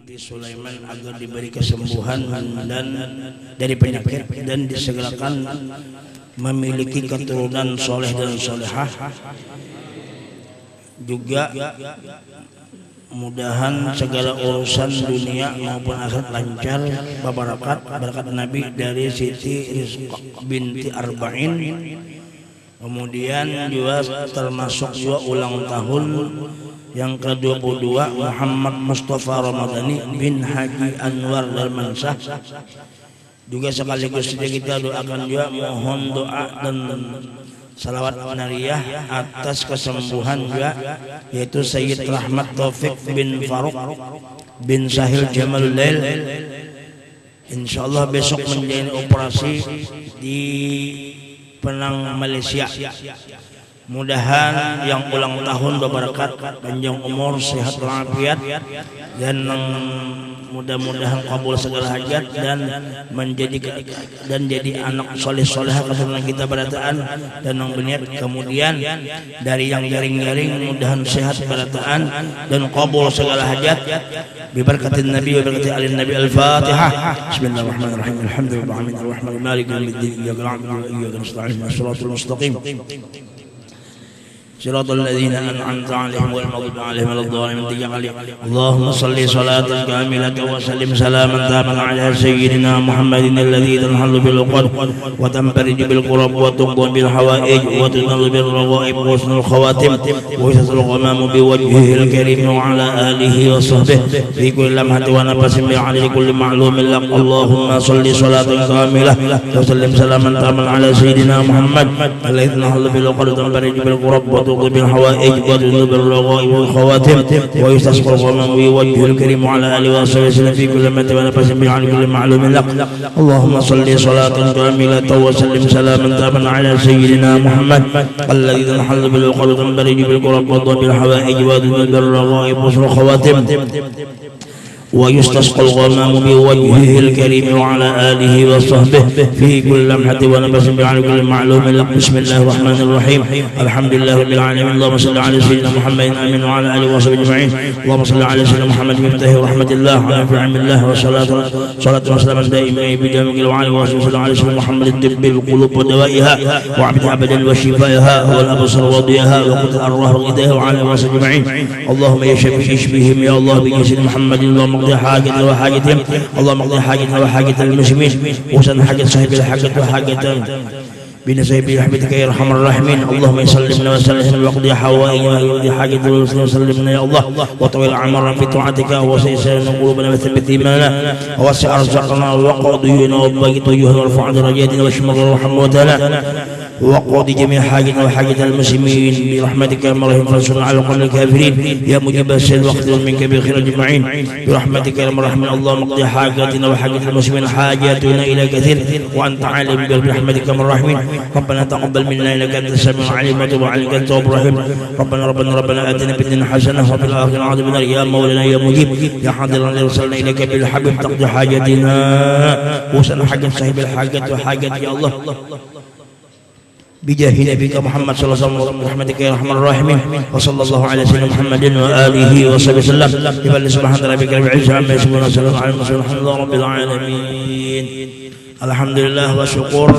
binti Sulaiman agar diberi kesembuhan dan dari penyakit dan disegerakan memiliki keturunan soleh dan solehah. Juga mudahan segala urusan dunia maupun akhirat lancar, berkat Nabi dari Siti Rizqah binti Arba'in. Kemudian juga termasuk juga ulang tahun yang ke-22 Muhammad Mustafa Ramadhani bin Haji Anwar Darmansyah. Juga sekaligus kita doakan juga, mohon doa dan salawat nariyah atas kesembuhan juga, yaitu Sayyid Rahmat Taufik bin Faruk bin Sahil Jamalul Lail. Insyaallah besok menjalani operasi di Penang, Malaysia. Mudahan yang ulang tahun berberkat, panjang umur, sehat walafiat, dan mudah-mudahan kabul segala hajat dan jadi anak soleh-solehah keturunan kita berataan dan yang berniat. Kemudian dari yang jaring-jaring mudahan sehat berataan dan kabul segala hajat biberkatin Nabi wa berkati alin Nabi. Al-Fatihah. Bismillahirrahmanirrahim. Alhamdulillahirabbil alamin arrahmanir maliki yaumiddin iyyaka na'budu wa iyyaka nasta'in ihdinas mustaqim صراط الذين أنعمت عليهم غير المغضوب عليهم ولا الضالين. اللهم صل صلاة كاملة وسلم سلاما تاما على سيدنا محمد الذي تنحل بالعقد وتنفرج بالكرب وتقضى بالحوائج وتنال بالرغائب وحسن الخواتم ويسر الغمام بوجهه الكريم وعلى آله وصحبه في كل لمحة ونفس بعدد كل معلوم لك. اللهم صل صلاة كاملة وسلم سلاما تاما على سيدنا محمد الذي تنحل بالعقد وتنفرج بالكرب وتقضي بالحوائج وتذهب الرغائب والخواتم ويستسقى الغمام بوجهه الكريم وعلى آله وصحبه وسلم في كل لمحة ونفس بعدد كل معلوم لك. اللهم صل صلاة كاملة وسلم سلاما تاما على سيدنا محمد الذي تنحل بالعقد وتنفرج بالكرب وتذهب بالحوائج وتذهب الرغائب والخواتم ويستسقى الغمام بوجهه الكريم وعلى آله وصحبه في كل لمحة ونفس بعدد كل معلوم لك. بسم الله الرحمن الرحيم. الحمد لله رب العالمين. اللهم صل على سيدنا محمد آمين وعلى آله وصحبه أجمعين. اللهم صل على سيدنا محمد مفتاح رحمة الله ونافع علم الله وصلاة وسلاما دائما بدوام وعلى وصحبه على سيدنا محمد طب القلوب ودوائها وعبد أبدا وشفائها والأبصر وضيئها وقوت الأرواح وغذائها وعلى وصحبه أجمعين. اللهم يا شفيع اشفهم يا الله بجسد محمد. اللهم اقضي حاجتنا وحاجتهم. اللهم اقضي حاجتنا وحاجة المسلمين وسن حاجة صاحب الحاجة وحاجة بنسيب رحمتك يا ارحم الراحمين. اللهم سلمنا وسلم واقضي حوائجنا واقضي حاجة الرسل وسلمنا يا الله وطويل اعمارنا في طاعتك وسيسرنا قلوبنا وثبت ايماننا ووسع ارزاقنا وقضينا وباقي طيوها وارفع درجاتنا واشمل الرحم وتعالى وقضي جميع حاجتنا وحاجة المسلمين برحمتك يا مرحم. فانصرنا على القوم الكافرين يا مجيب السيد واقضي منك بخير اجمعين برحمتك يا مرحم. اللهم اقضي حاجاتنا وحاجة المسلمين حاجاتنا الى كثير وانت عالم برحمتك يا مرحم. ربنا تقبل منا انك انت السميع العليم وتب علينا انك انت التواب الرحيم. ربنا اتنا في الدنيا حسنه وفي الاخره عذابنا يا مولانا يا مجيب يا حاضر ارسلنا اليك بالحبيب تقضي حاجتنا وسن حاجة صاحب الحاجة وحاجة يا الله بجاه نبيك محمد صلى الله عليه وسلم برحمتك يا ارحم الراحمين. وصلى الله على سيدنا محمد واله وصحبه وسلم. سبحان ربك رب العزه عما يصفون وسلام على المرسلين والحمد لله رب العالمين. Alhamdulillah wa syukur.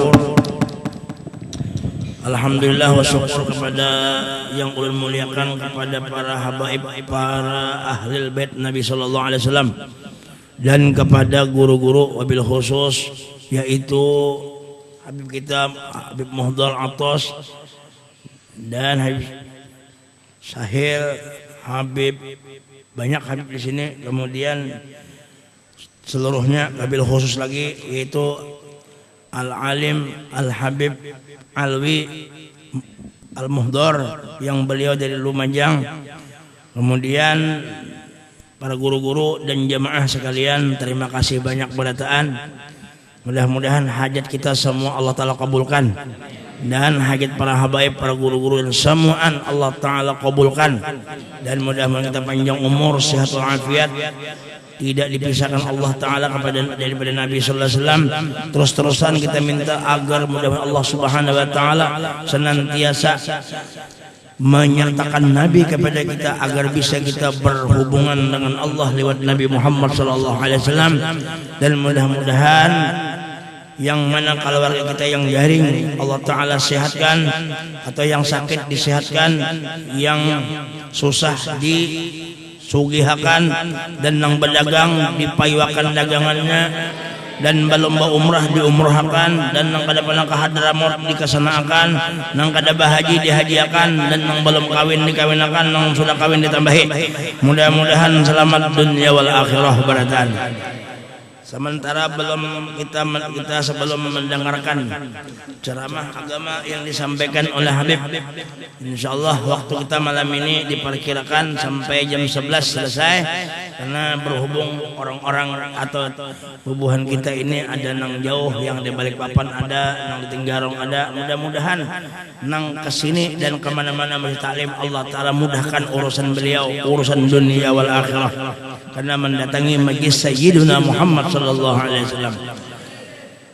Alhamdulillah wa syukur kepada yang ulun muliakan, kepada para habaib, para ahlul bait Nabi sallallahu alaihi wasallam, dan kepada guru-guru wabil khusus yaitu Habib kita Habib Muhdar Atos dan Habib Sahil, Habib banyak Habib di sini. Kemudian seluruhnya wabil khusus lagi yaitu Al-Alim Al-Habib Alwi Al-Muhdar yang beliau dari Lumajang. Kemudian para guru-guru dan jamaah sekalian, terima kasih banyak berataan. Mudah-mudahan hajat kita semua Allah Ta'ala kabulkan, dan hajat para habaib, para guru-guru dan semuaan Allah Ta'ala kabulkan, dan mudah-mudahan kita panjang umur, sehat walafiat, tidak dipisahkan Allah Ta'ala daripada Nabi Sallallahu Alaihi Wasallam. Terus-terusan kita minta agar mudah-mudahan Allah Subhanahu Wa Ta'ala senantiasa menyertakan Nabi kepada kita agar bisa kita berhubungan dengan Allah lewat Nabi Muhammad sallallahu alaihi wasallam. Dan mudah-mudahan yang mana keluarga kita yang jaring Allah Ta'ala sehatkan, atau yang sakit disehatkan, yang susah disugihakan, dan yang berdagang dipayuakan dagangannya, dan balomba umrah diumrahkan, dan nang kada pernah ke Hadramaut dikesanakan, nang kada bahaji dihadiahkan, dan nang belum kawin dikawinakan, nang sudah kawin ditambahi. Mudah-mudahan selamat dunia wal akhirah baratan. Sementara kita sebelum mendengarkan ceramah agama yang disampaikan oleh Habib, insyaallah waktu kita malam ini diperkirakan sampai jam 11 selesai, karena berhubung orang-orang atau hubungan kita ini ada nang jauh, yang di Balikpapan ada, nang di Tenggarong ada. Mudah-mudahan nang kesini dan kemana-mana masih taklim, Allah Ta'ala mudahkan urusan beliau, urusan dunia wal akhirah, karena mendatangi majlis Sayyiduna Muhammad sallallahu alaihi wasallam.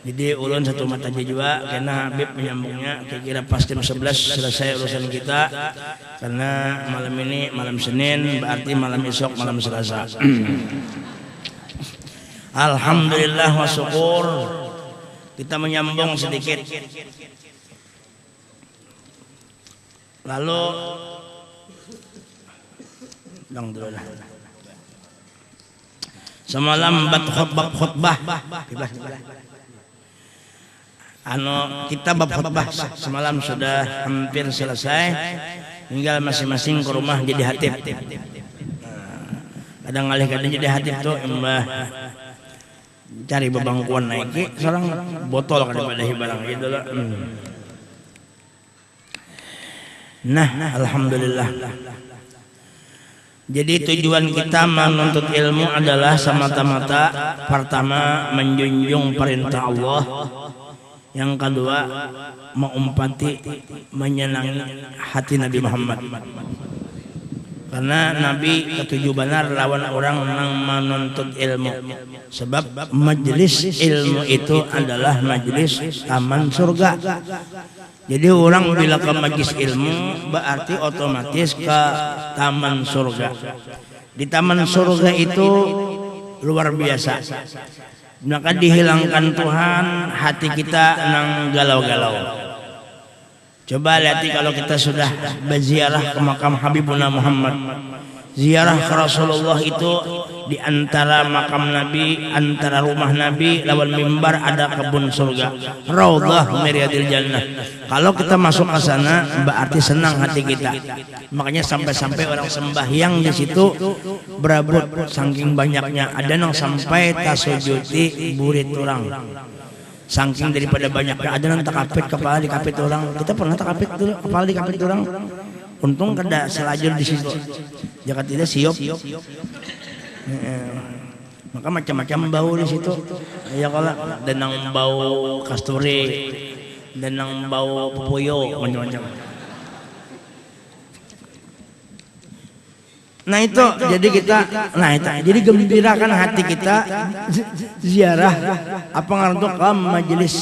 Jadi ulun satu mata juga karena Habib menyambungnya kira-kira pas jam 11 selesai urusan kita, karena malam ini malam Senin, berarti malam esok malam Selasa. Alhamdulillah wa syukur, kita menyambung sedikit. Lalu semalam bab khutbah kita bab khutbah semalam sudah hampir selesai, tinggal masing-masing ke rumah jadi hatib. Kadang alih kadang jadi hatib tuh mbah cari bebangkuan naiki seorang botol kada pada barang gitu loh. Nah, alhamdulillah. Jadi tujuan kita menuntut ilmu adalah semata-mata pertama menjunjung perintah Allah, yang kedua mengumpati menyenangi hati Nabi Muhammad. Karena Nabi ketujuh benar lawan orang yang menuntut ilmu, sebab majelis ilmu itu adalah majelis taman surga. Jadi orang bila ke majelis ilmu berarti otomatis ke taman surga. Di taman surga itu luar biasa. Maka dihilangkan Tuhan hati kita nang galau-galau. Coba lihat kalau kita sudah berziarah ke makam Habibuna Muhammad, ziarah ke Rasulullah itu di antara makam Nabi, antara rumah Nabi lawan mimbar ada kebun surga, Raudhah Miriyadil Jannah. Kalau kita masuk ke sana berarti senang hati kita. Makanya sampai-sampai orang sembahyang di situ berabut saking banyaknya. Ada yang sampai tasujuti burit orang. Saking daripada banyaknya, ada yang takapit kepala dikapit orang. Kita pernah takapit dulu kepala dikapit orang. Untung kada selajur di situ. Jika tidak siop. Maka macam-macam bau di situ. Ya kalau denang bau kasturi, denang bau pupuyo, macam-macam. Nah itu jadi kita, jadi gembirakan hati kita ziarah apa ngarto ke majelis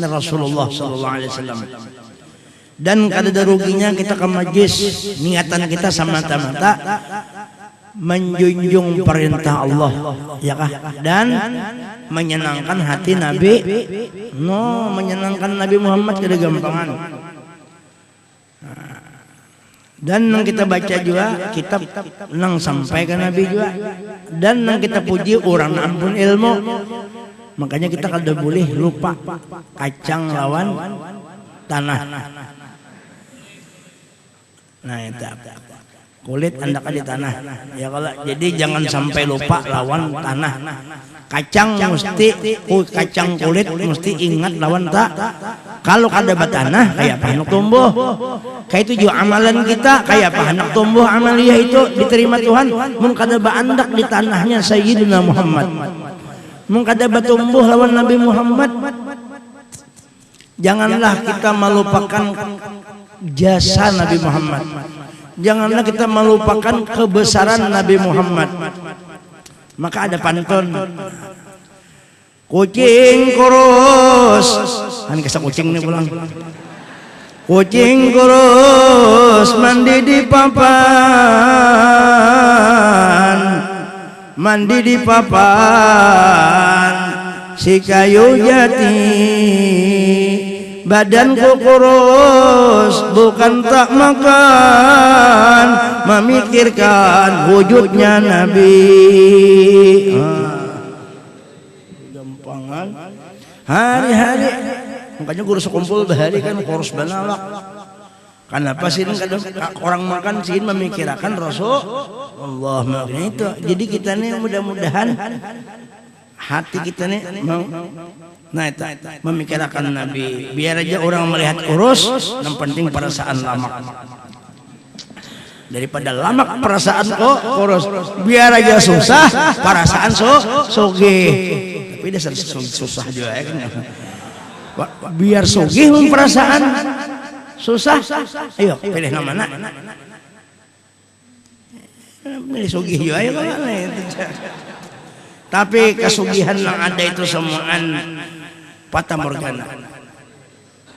Rasulullah sallallahu alaihi wasallam. Dan kada ada ruginya kita ke majelis, niatan kita semata-mata menjunjung perintah Allah, ya kah? Dan menyenangkan hati Nabi, menyenangkan Nabi Muhammad kada gampangan. Dan nang kita baca juga kitab nang sampai ke Nabi juga, dan nang kita puji orang ampun ilmu. Makanya kita kada boleh lupa kacang lawan tanah. Nah itu kulit anda di tanah. Ya kalau jadi jangan sampai lupa lawan tanah. Kacang mesti kacang kulit mesti ingat lawan tak. Kalau kada batanah kayak apa hendak tumbuh. Kayak itu juga amalan kita kayak apa hendak tumbuh amalia itu diterima Tuhan. Mun kada baandak di tanahnya Sayyidina Muhammad. Mun kada batumbuh lawan Nabi Muhammad. Janganlah kita melupakan jasa Nabi Muhammad. Janganlah kita melupakan kebesaran Nabi Muhammad. Maka ada pantun, kucing kurus, kan kisah kucing ini pulang. Kucing kurus mandi di papan, mandi di papan si kayu jati. Badanku kurus bukan tak makan, memikirkan wujudnya Nabi. Gampangan hari-hari makanya guru sekumpul bahari kan kurus banalak. Kenapa sih kadang orang makan sih memikirkan Rasulullah. Makanya itu jadi kita nih mudah-mudahan hati kita nih mau itu memikirkan Nabi. Biar aja orang melihat kurus, yang penting perasaan lamak. Daripada lamak perasaan kok kurus, biar aja susah perasaan sugih. Tapi dasar susah juga ya kan. Biar sugih perasaan susah. Ayo pilih nama. Pilih sugih juga ayo kan. Tapi kesugihan yang ada itu semuaan fata morgana,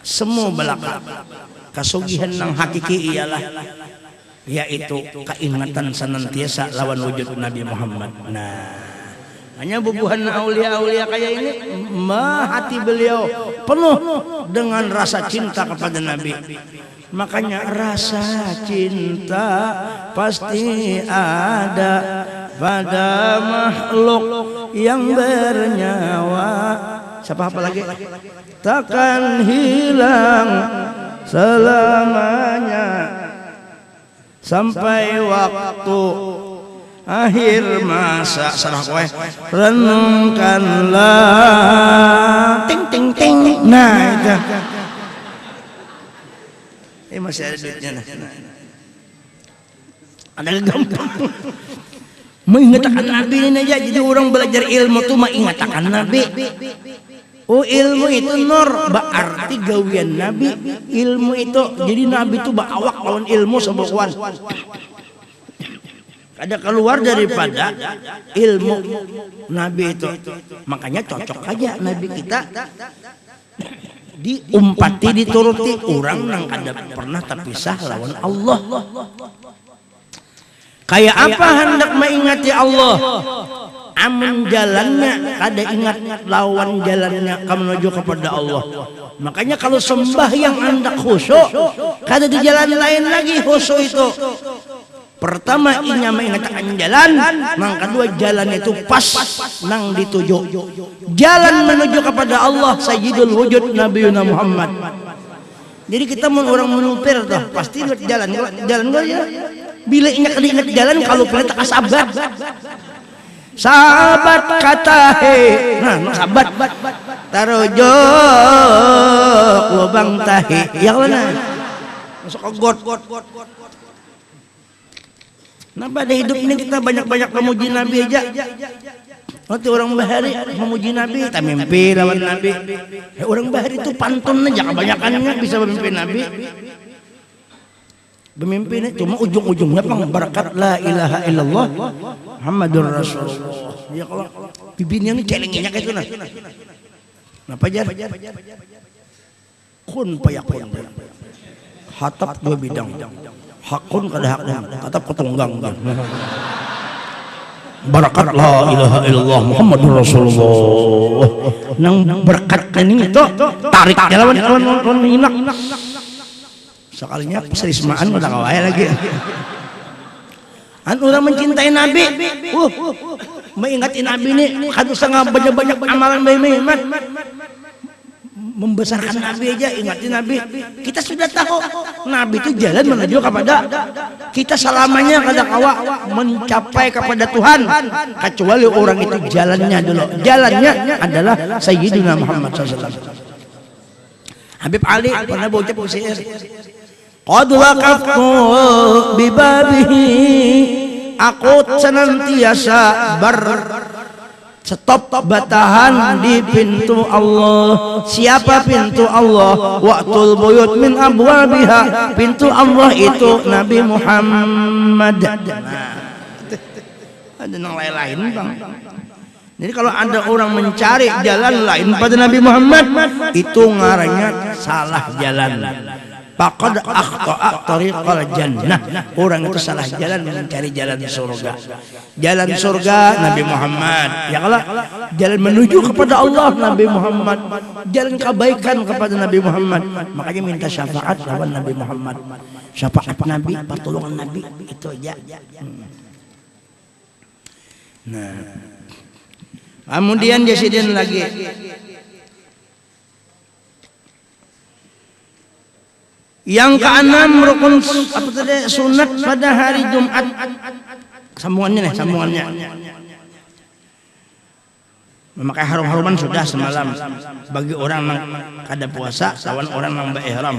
semu belaka. Kesugihan yang hakiki ialah yaitu keingatan senantiasa lawan wujud Nabi Muhammad. Nah, hanya bubuhan aulia-aulia kayak ini, hati beliau penuh dengan rasa cinta kepada Nabi. Makanya rasa cinta pasti ada pada makhluk yang bernyawa. Siapa apa lagi? Takkan hilang selamanya sampai waktu akhir masa. Salah kowe renungkanlah ting ting ting. Nah itu masih ada duitnya. Ada gampang mengingatkan Nabi ini aja. Jadi orang belajar ilmu tuh mengingatkan Nabi. Oh ilmu itu nur, berarti gawian Nabi. Ilmu itu jadi Nabi itu awak lawan ilmu sebukuan. Ada keluar daripada ilmu Nabi itu. Makanya cocok aja Nabi kita diumpati, dituruti. Orang yang kada pernah terpisah lawan Allah. Kayak apa hendak mengingati Allah? Amun jalannya kada ingat lawan jalannya menuju kepada Allah. Makanya kalau sembahyang hendak khusyuk, kada di jalan lain lagi khusyuk itu. Pertama inya mengingatkan jalan, yang kedua jalan itu pas nang dituju. Jalan menuju kepada Allah Sayyidul Wujud Nabi Muhammad. Jadi kita mau orang menupir tuh pasti jalan gak ya. Bila ingat jalan kalau pelet sahabat. Sahabat kata nah sahabat tarojok lubang tahi yang mana masuk ke got. Kenapa ada hidup ini kita banyak-banyak memuji Nabi aja. Nanti orang bahari memuji Nabi, tak mimpi lawan Nabi. Orang bahari itu pantun aja kebanyakannya bisa memimpin Nabi. Pemimpinnya cuma ujung-ujungnya berkat la ilaha illallah Muhammadur Rasulullah. Ya kalau bibirnya ini celenginya kayak itu nah. Kenapa jar? Kun payakun. Hatap dua bidang. Hakun kada hakun, hatap ketunggang. Barakat la ilaha illallah Muhammadur Rasulullah. Nang berkat ini itu tarik lawan hinak. Sekalinya serismaan udah kawai lagi. An orang mencintai Nabi, mengingati Nabi ini harus sangat banyak amalan baik. Membesarkan Nabi aja, ingati Nabi. Kita sudah tahu Nabi itu jalan menuju kepada kita selamanya kada kawa mencapai kepada Tuhan kecuali orang itu jalannya dulu. Jalannya adalah Sayyidina Muhammad SAW. Habib Ali pernah berucap syair. Qad waqaftu bibabihi, aku senantiasa stop batahan di pintu Allah. Siapa pintu Allah? Waqtul buyut min abwabiha, pintu Allah itu Nabi Muhammad. Ada yang lain bang. Jadi kalau ada orang mencari jalan lain pada Nabi Muhammad, itu ngaranya salah jalan. faqad akhta'a tariqal jannah. Orang itu salah jalan mencari jalan surga. Jalan surga Nabi Muhammad, ya kalau jalan menuju kepada Allah Nabi Muhammad, jalan kebaikan kepada Nabi Muhammad. Makanya minta syafaat lawan Nabi Muhammad. Syafaat Nabi, pertolongan Nabi, itu aja. Nah, kemudian Jasidin lagi. Yang keenam rukun apa tadi sunat pada hari Jumat. Sambungannya nih, sambungannya. Memakai harum-haruman sudah semalam. Bagi orang yang kada puasa, lawan orang yang berihram.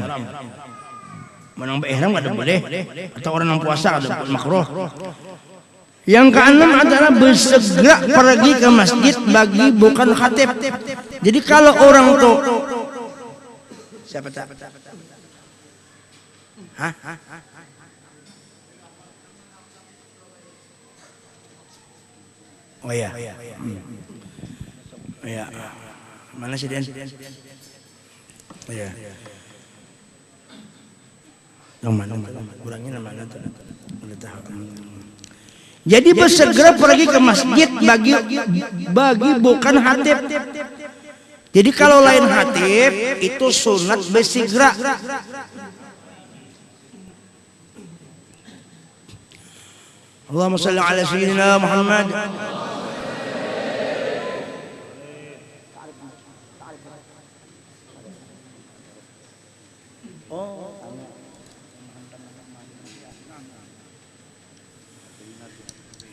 Menang berihram kada boleh, atau orang yang puasa kada makruh. Yang keenam adalah bersegera pergi ke masjid bagi bukan khatib. Jadi kalau orang tuh siapa tak? Hah? Oh iya. Iya. Mana sih Den? Iya. Yang mana? Kurangnya mana tuh? Udah tahu. Jadi bersegera pergi ke masjid bagi bukan khatib. Jadi kalau lain khatib itu sunat bersegera. Allahumma shalli ala sayyidina Muhammad.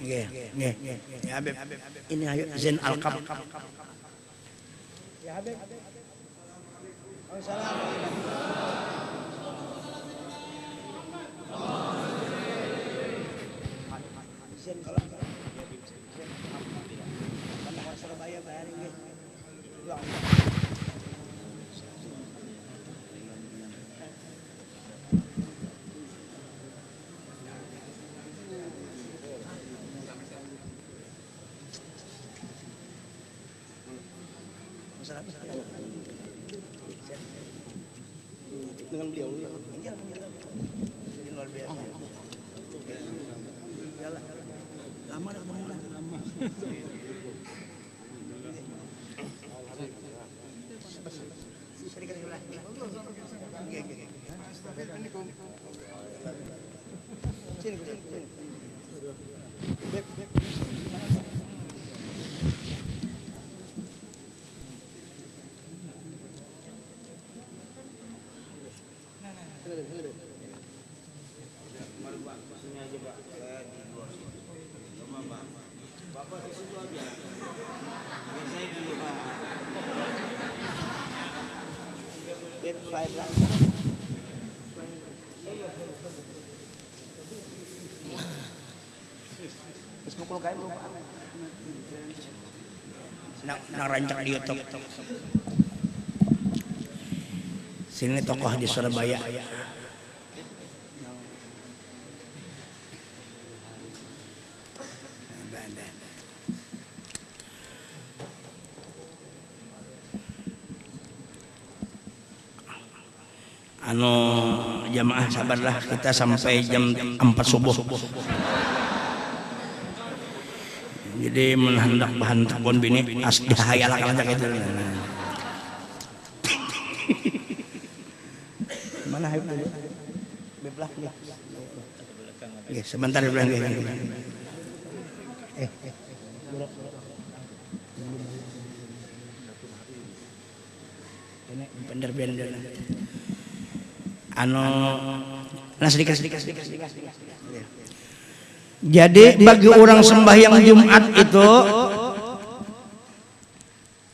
Ya Habib. Ini ayo Zain Al-Qab. Ya Habib. Surabaya bayarin gitu. Dengan beliau ini luar biasa. Lama dah lama. Nang rancak di YouTube. Sini tokoh di Surabaya. Jamaah sabarlah, kita sampai jam 4 subuh. Jadi menhendak bahan takon bini asli hayalah kalau gitu. Mana Habib dulu? Beblah. Sebentar bilang ini bener-bener sedikit. Jadi bagi orang sembahyang Jumat itu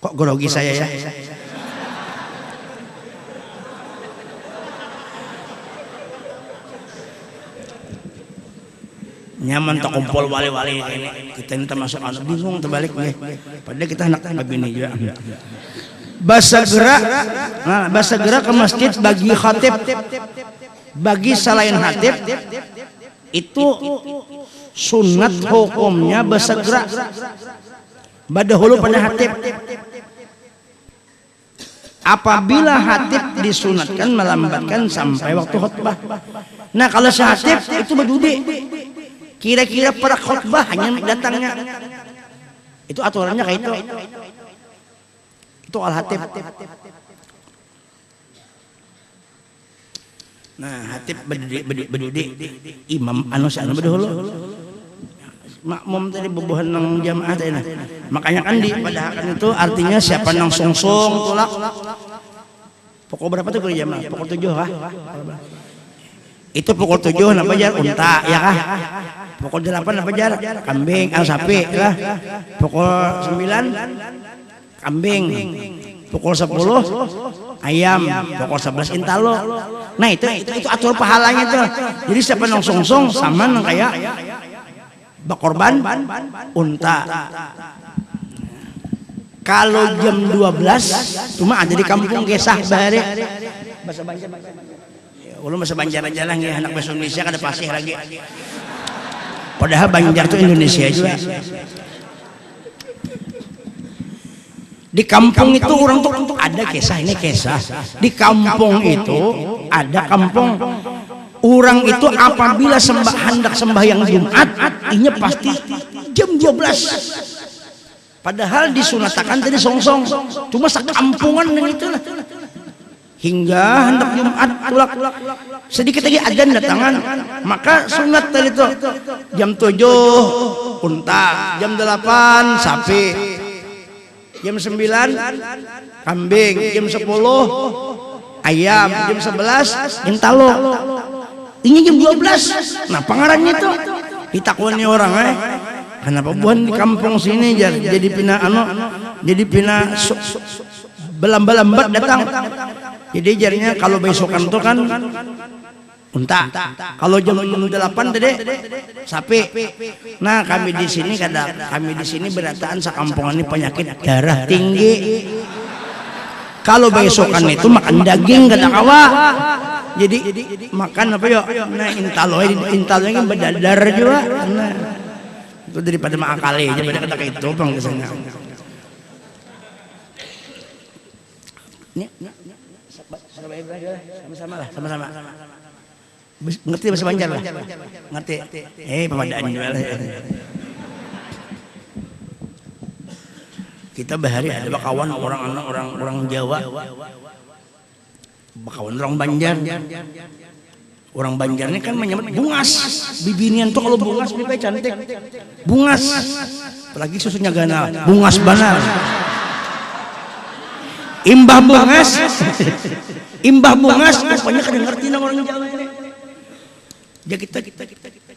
kok grogi saya ya? Nyaman tak kumpul wali-wali ini. Kita ini termasuk anak bingung terbalik nih. Padahal kita anak begini juga. Bahasa gerak ke masjid bagi khatib, bagi selain khatib itu sunat hukumnya bahasa gerak. Badahulu pada khatib. apabila hatib disunatkan melambatkan sampai waktu khutbah. Nah kalau si hatib itu berdudi, kira-kira pada khutbah hanya datangnya, itu aturannya kayak itu al hatib. Nah hatib berdudi, imam anu sana berdahulu, makmum tadi bubuhan nang jamaah tadi. Makanya kan di pada akan itu artinya siapa nang sungsung tulak. Pukul berapa tuh kalau jamaah? Pukul 7 kah? Itu pukul 7 napa jar unta ya kah? Pukul 8 napa jar kambing sapi lah. Pukul 9 kambing. Pukul 10 ayam, pukul 11 intalo. Nah itu atur pahalanya tuh. Jadi siapa nang sungsung sama nang kayak bakorban unta. Kalau jam 12 cuma ada di kampung Gesah bare bahasa Banjar. Ulun bahasa Banjar aja lah ya, anak bahasa Indonesia kada fasih lagi. Padahal Banjar itu Indonesia juga. Di kampung itu orang tuh ada Gesah, ini Gesah. Di kampung itu ada kampung. Orang itu apabila hendak sembahyang Jumat, inya pasti jam 12. Padahal disunatakan tadi songsong, cuma sakampungan dan itulah. Hingga hendak Jumat tulak sedikit lagi adzan datangan, maka sunat tadi itu jam 7 unta, jam 8 sapi, jam 9 kambing, jam 10 ayam, jam 11 intalo. Ini jam 12. Nah pangarannya itu ditakwani orang kenapa bukan di kampung sini jadi pina jadi pina belambat datang. Jadi jarinya kalau besokan tuh kan unta, kalau jam 8 tadi sapi. Nah kami di sini berataan sakampungan ini penyakit darah tinggi. Kalau besokan itu makan daging kada kawa. Jadi makan apa yuk? Nah intalonya berdadar juga. Nah, itu daripada maakali aja pada kata itu bang kesannya. Sama-sama. Ngerti bahasa Banjar lah. Ngerti. Pemadaan juga lah. Kita bahari ada bakawan orang Jawa. Bakawan orang Banjar. Orang Banjar ini kan menyebut bungas. Bibinian tuh kalau bungas lebih cantik. Bungas. Apalagi susunya ganal. Bungas banal. Imbah bungas. Imbah bungas. Pokoknya kadang ngerti nang orang Jawa ini. Ya kita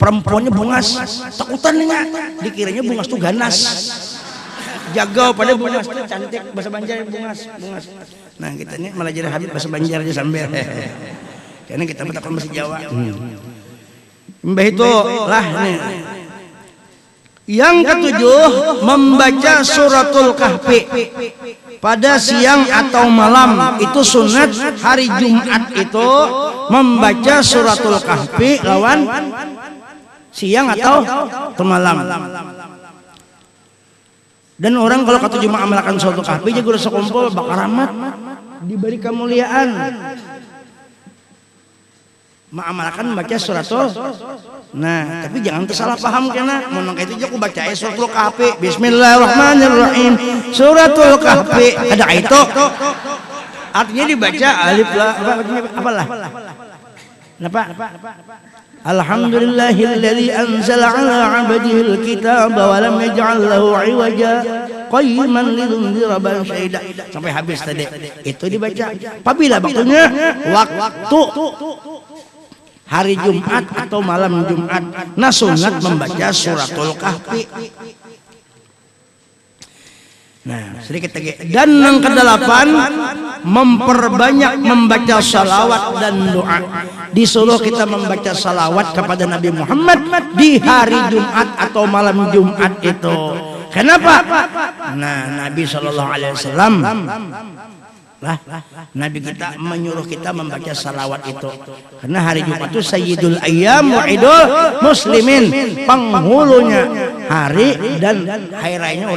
perempuannya bungas. Takutannya dikiranya bungas tuh ganas. Jaga pada bungas tuh cantik. Bahasa Banjar bungas. Nah kita ini malah jadi habis bahasa Banjar aja sambil. Karena kita bertakon bahasa Jawa. Mbah itu lah nih. Yang ketujuh, membaca suratul kahfi pada siang atau malam. Itu sunat hari Jumat itu membaca suratul kahfi lawan siang atau malam. Dan orang kalau ketujuh mengamalkan suratul kahfi juga udah sekumpul bakal rahmat, diberi kemuliaan. Mengamalkan baca suratul. Nah, tapi jangan tersalah paham karena menang itu aku baca suratul kahfi. Bismillahirrahmanirrahim. Suratul kahfi ada itu. Artinya dibaca alif lam apalah. Kenapa? Alhamdulillahilladzi anzala 'ala 'abdihil kitaba wa lam yaj'al lahu 'iwaja qayyiman lidhunzira man syahida. Sampai habis tadi. Itu dibaca. Apabila waktunya waktu hari Jumat atau malam Jumat, nah sunat membaca suratul kahfi. Nah sedikit lagi. Dan yang kedelapan, memperbanyak membaca salawat dan doa. Disuruh kita membaca salawat kepada Nabi Muhammad di hari Jumat atau malam Jumat itu. Kenapa? Nah Nabi SAW Lah, Nabi kita menyuruh kita membaca salawat itu. Karena hari Jumat itu Sayyidul Ayyam wa Idul Muslimin, penghulunya hari dan hari rayanya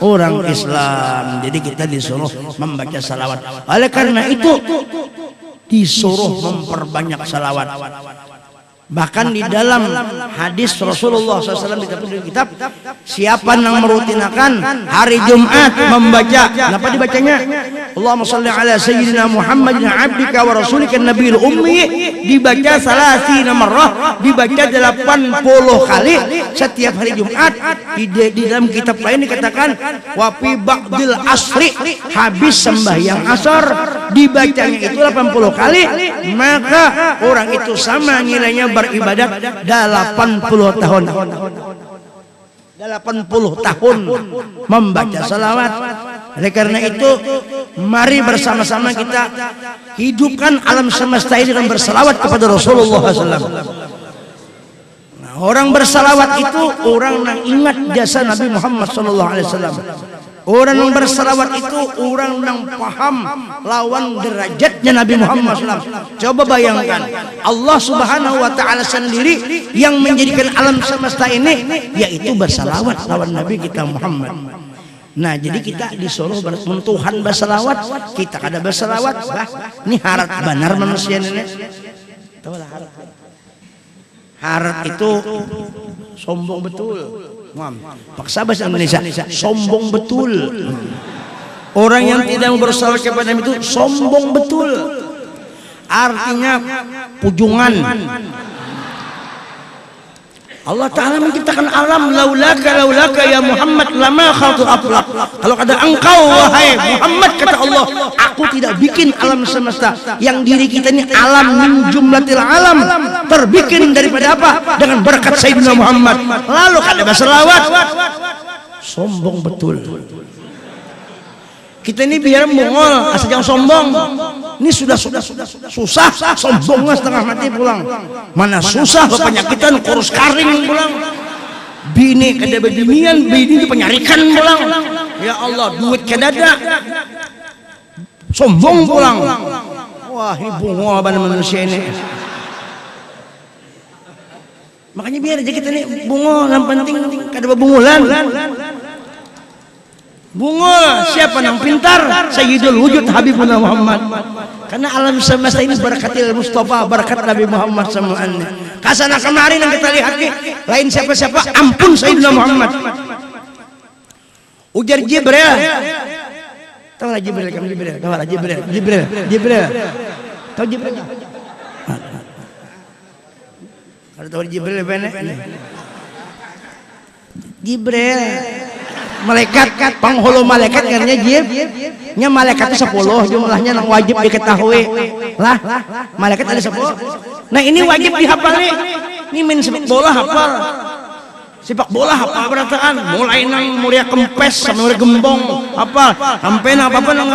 orang Islam. Jadi kita disuruh membaca salawat. Oleh karena itu disuruh memperbanyak salawat. Bahkan di dalam hadis Rasulullah SAW di kitab, siapa yang merutinakan hari Jumat membaca, kenapa dibacanya? Allahumma shalli ala sayyidina Muhammadin abdika wa rasulika nabiyil ummi, dibaca salasina marrah, dibaca 80 kali setiap hari Jumat. Di dalam kitab lain dikatakan wa fi ba'dil asri, habis sembahyang asar dibacanya itu 80 kali, maka orang itu sama nilainya beribadat 80 tahun. 80 tahun membaca salawat. Oleh karena itu, mari bersama-sama kita hidupkan alam semesta ini dengan bersalawat kepada Rasulullah SAW. Nah, orang bersalawat itu orang yang ingat jasa Nabi Muhammad SAW. Orang yang bersalawat itu orang yang paham lawan derajatnya Nabi Muhammad SAW. Coba bayangkan, Allah Subhanahu wa Ta'ala sendiri yang menjadikan alam semesta ini, yaitu bersalawat lawan Nabi kita Muhammad. Nah, jadi kita disuruh Tuhan bersalawat, kita kada bersalawat, ini harat benar manusia ini. Tahu lah harat. Harat itu sombong betul. Paksa bahasa Indonesia, sombong betul. Orang yang tidak bersalawat kepada Nabi itu sombong betul. Artinya pujungan. Allah Ta'ala menciptakan alam, laulaka ya Muhammad lama khalqul aflaq. Kalau kata engkau wahai Muhammad, kata Allah, aku tidak bikin alam semesta. Yang diri kita ini alam min jumlatil alam, terbikin daripada apa? Dengan berkat Sayyidina Muhammad. Lalu kada berselawat, sombong betul. Kita ini biar mongol, asal jangan sombong. Ini sudah susah, sombongnya setengah mati pulang. Mana susah penyakitan, kurus karing pulang. Bini kada bebinian, bini penyarikan pulang. Ya Allah, duit kada ada, sombong pulang. Wah, ini bunga pada manusia ini. Makanya biar aja kita ini bunga, yang penting kada bebungulan. Bunga siapa yang pintar? Sayyidul wujud Habibuna Muhammad. Karena alam semesta ini berkatil Mustafa, berkat Nabi Muhammad semuanya. Kasana kemarin yang kita lihat nih, lain siapa-siapa, ampun Sayyidina Muhammad. Ujar Jibril. Tahu lah Jibril, kamu Jibril. Tahu lah Jibril. Tahu Jibril? Kalau tahu Jibril benar. Jibril. Malaikat, penghulu malaikat karena nya malaikat itu 10 jumlahnya yang wajib diketahui lah. Malaikat ada 10. Nah ini wajib dihafal nih. Ini main sepak bola hafal. Sepak bola hafal berataan. Mulai nang mulia kempes sampai mulia gembong hafal. Sampai nang apa nang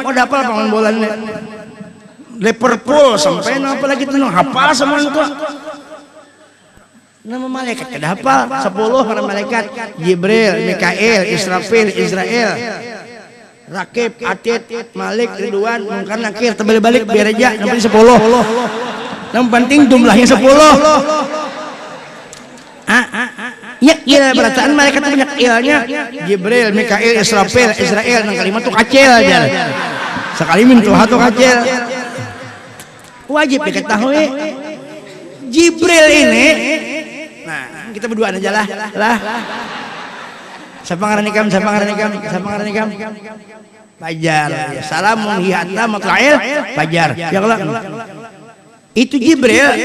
ada hafal pangan bola nih. Liverpool sampai nang apa lagi tuh nang hafal semua itu. Nama malaikat kada hafal 10 orang malaikat, Jibril, Mikail, Israfil, Israel, Rakib, Atid, Malik, Ridwan, Munkar, Nakir, terbalik biar aja sampai 10. Yang penting jumlahnya 10. Ya berataan malaikat banyak ilnya, Jibril, Mikail, Israfil, Israel, nang kalimat tuh kacil aja. Sekali min tuh kacil. Wajib diketahui. Jibril ini, nah kita berdua aja lah. Siapa ngaran ikam? Fajar. Salamun hiyatta matla'il fajar. Ya Allah. Itu Jibril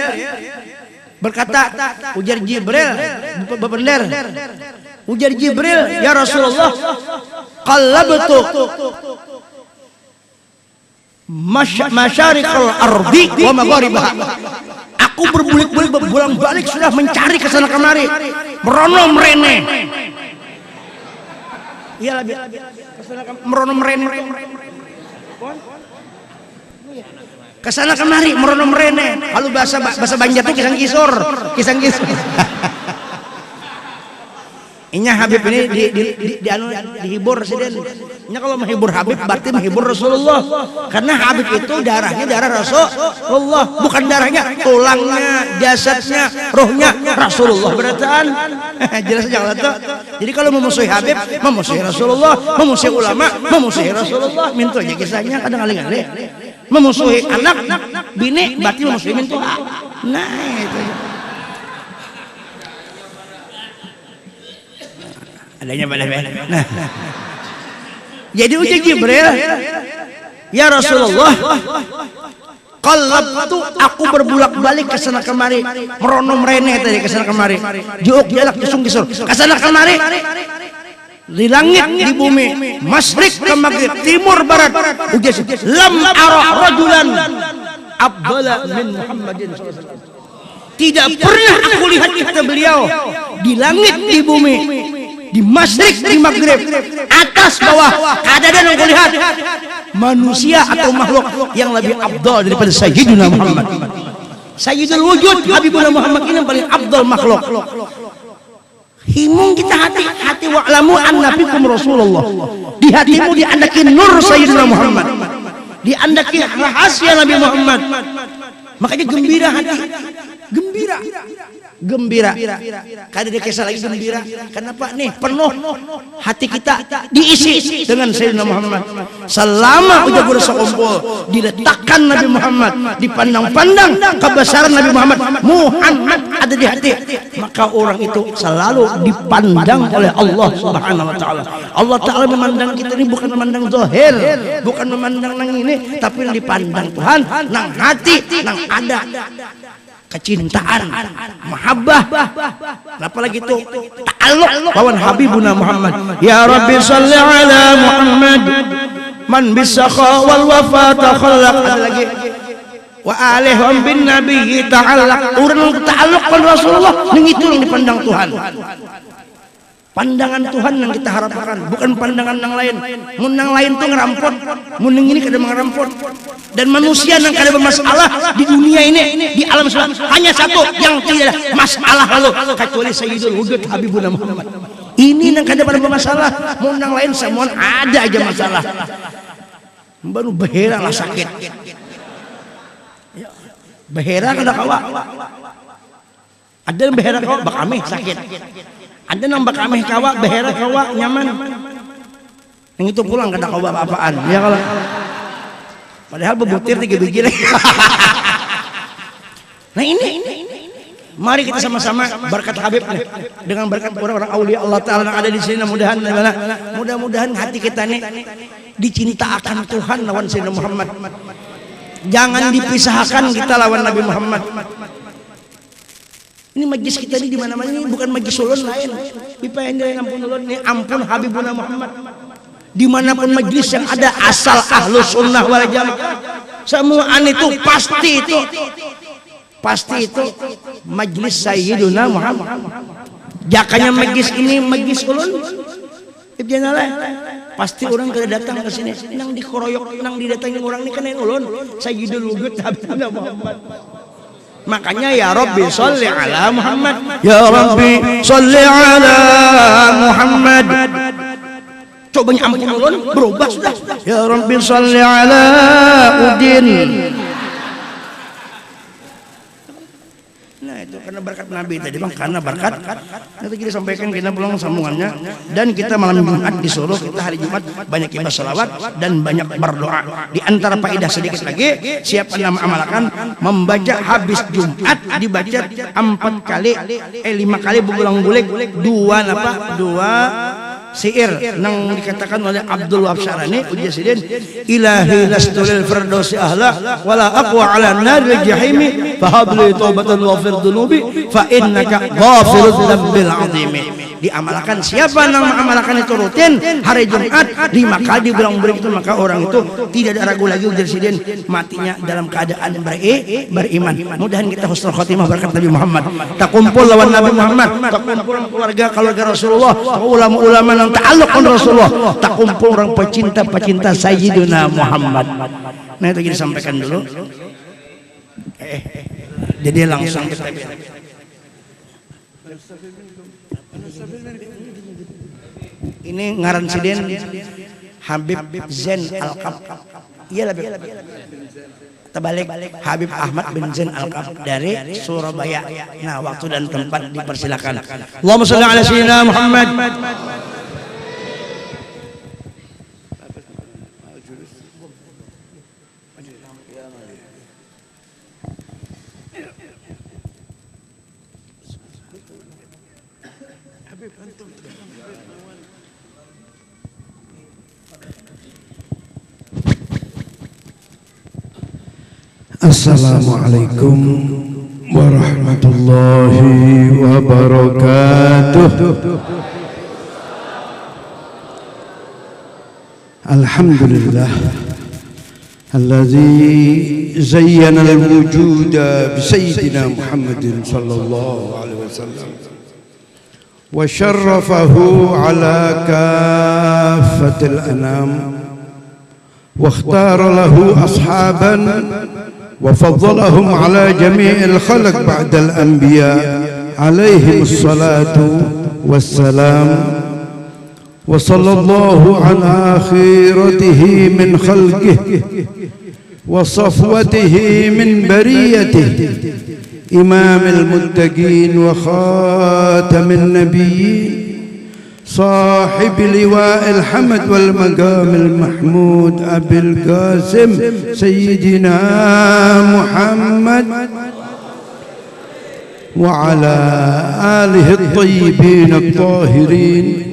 berkata, ujar Jibril, bener. Ujar Jibril, ya Rasulullah, qallabtu masyariqal ardi wa magharibaha. Aku berbulik-bulik bolak-balik sudah mencari ke sana kemari, merono merene. Iya lebih merono merene. Kesana kemari merono merene. Kalau bahasa Banjar itu kisang-kisor. Inya Habib ini dihibur presiden. nya kalau menghibur Habib berarti menghibur Rasulullah, karena Habib itu darahnya darah Rasulullah, bukan darahnya, tulangnya, jasadnya, rohnya Rasulullah berataan. Jelas jangan tuh. Jadi kalau memusuhi Habib, memusuhi Rasulullah, memusuhi ulama, memusuhi Rasulullah. Mintu aja kisahnya kadang kali-kali. Memusuhi anak, bini, berarti memusuhi mintu. Nah itu. Adanya pada nah. Jadi uji Jibril, ya Rasulullah, qalabtu, aku berbulak-balik ke sana kemari, merono merene tadi ke sana kemari, juuk jalak jusung gisur ke sana kemari, di langit di bumi, masyrik ke maghrib, timur barat, uji lam ara rajulan afdala min Muhammadin sallallahu alaihi wasallam. Tidak pernah aku lihat kata beliau di langit di bumi, di masyrik di maghrib, atas bawah, kadang aku lihat manusia atau makhluk yang lebih afdal daripada Sayyidina Muhammad. Sayyidul wujud Habibuna Muhammad ini yang paling afdal makhluk. Himung kita hati wa'lamu annabikum Rasulullah. Di hatimu diandakin nur Sayyidina Muhammad, diandakin rahasia Nabi Muhammad. Makanya gembira hati, gembira kada ada kisah lagi gembira. Kenapa nih? Penuh hati kita diisi dengan Sayyidina Muhammad. Selama udah bersekumpul diletakkan Nabi Muhammad, dipandang-pandang kebesaran Nabi Muhammad ada di hati, maka orang itu selalu dipandang oleh Allah Subhanahu wa taala. Allah taala memandang kita ini bukan memandang zahir, bukan memandang nang ini, tapi dipandang Tuhan nang hati, nang ada kecintaan, mahabbah, apalagi itu ta'alluq lawan Habibuna Muhammad. Ya Rabbi salli ala Muhammad man bisakha wal wafa takhallaq. Ada lagi wa alihum bin nabi ta'allaq, urang ta'alluq kan Rasulullah, ning itu yang dipandang Tuhan. Pandangan Tuhan yang kita harapkan, bukan pandangan yang lain. Mun yang lain tuh ngerampot, mun yang ini kada ngerampot. Dan manusia yang kada bermasalah di dunia ini, di alam semesta, hanya satu yang tidak ada masalah lalu kecuali Sayyidul Wujud Habibuna Muhammad. Ini yang kada bermasalah, mun yang lain semua ada aja masalah. Baru behera lah sakit. Behera kada kawa. Ada yang behera kawa bakame sakit. Ada nambah kami kawa, behera kawa, nyaman. Yang itu pulang kada kawa apa-apaan. Ya kalau padahal bebutir 3 biji lagi. Nah ini, mari kita sama-sama berkat Habib dengan berkat orang-orang aulia Allah Taala yang ada di sini. Mudah-mudahan hati kita nih dicinta akan Tuhan lawan Sayyidina Muhammad. Jangan dipisahkan kita lawan Nabi Muhammad. Ini majlis kita ini di mana-mana, ini bukan majlis ulun lain. Dipendai ampun ulun ini ampun Habibuna Muhammad. Dimanapun majlis yang ada asal ahlu sunnah wal jamaah, semua itu pasti itu majlis Sayyiduna Muhammad. Jakanya majlis ini majlis ulun. Ibjanallah. Pasti orang kada datang ke sini, nang dikoroyok, nang didatangin orang ini kan ulun Sayyidul Wujud Habibuna Muhammad. Makanya ya Rabbi sholli ala Muhammad, ya Rabbi sholli ala Muhammad. Coba ampun ulun berubah sudah. Ya Rabbi sholli ala Udin. Nah itu karena berkat Nabi tadi bang, karena berkat nanti kita sampaikan kita pulang sambungannya. Dan kita malam Jumat disuruh kita hari Jumat banyak ibadah salawat dan banyak berdoa. Di antara faedah sedikit lagi, siapa nama amalkan membaca habis Jumat dibaca 4 kali 5 kali berulang-ulang dua syair nang dikatakan oleh Abdul Wahab Syarani uji sidin, ilahi lastu lil firdausi ahla wala aqwa ala naril jahimi fahabli taubatan wa fir dunubi fa innaka ghafirudz dzambil azimi. Diamalkan, siapa yang mengamalkan itu rutin hari Jumat 5 kali berulang-ulang itu, maka orang itu tidak ada ragu lagi ujar sidin matinya dalam keadaan beriman. Mudahan kita husnul khotimah berkat Nabi Muhammad. Tak kumpul lawan Nabi Muhammad, tak kumpul keluarga Rasulullah, ulama-ulama yang ta'alluq dengan Rasulullah, tak kumpul orang pecinta Sayyidina Muhammad. Nah itu kita sampaikan dulu. Jadi langsung kita ini ngaran siden Habib Zain Alqab. Iya lebih. Terbalik Habib Ahmad bin Zain Alqab dari Surabaya. Nah, waktu dan tempat dipersilakan. Allahumma shalli ala sayyidina Muhammad. Assalamualaikum warahmatullahi wabarakatuh. Alhamdulillah alladzi zayyana al-wujuda bi sayyidina Muhammadin sallallahu alaihi wasallam wa syarrafahu ala kaffatil anam wa ikhtara lahu ashaban وفضلهم على جميع الخلق بعد الأنبياء عليهم الصلاة والسلام وصلى الله على خيرته من خلقه وصفوته من بريته إمام المتقين وخاتم النبيين صاحب لواء الحمد والمقام المحمود أبي القاسم سيدنا محمد وعلى آله الطيبين الطاهرين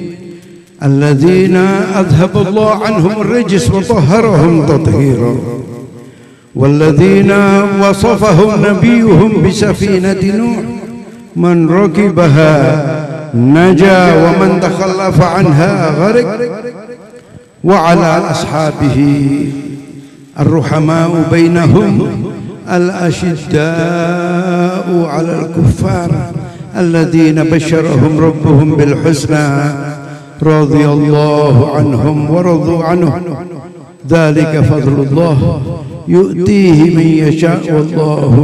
الذين أذهب الله عنهم الرجس وطهرهم تطهيرا والذين وصفهم نبيهم بسفينة نوح من ركبها نجا ومن تخلف عنها غرق وعلى أصحابه الرحماء بينهم الأشداء على الكفار الذين بشرهم ربهم بالحسنى رضي الله عنهم ورضوا عنه ذلك فضل الله يؤتيه من يشاء والله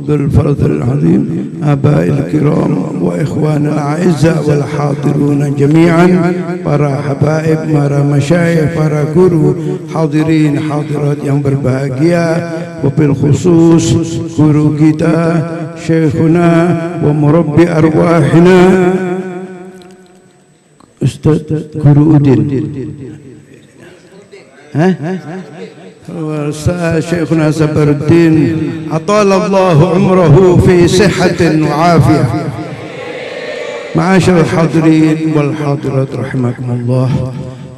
ذو الفضل العظيم. آباء الكرام وإخوان الأعزاء والحاضرون جميعا para habaib, para masyayikh, para guru, hadirin hadirat yang berbahagia, wabil khusus guru kita syekhuna wa murabbi arwahina Ustaz Guru Udin, Syekhuna Sabaruddin atalallahu umrahu fi sihhatin wa afiyah. Ma'asyiral hadirin wal hadirat rahimakumullah.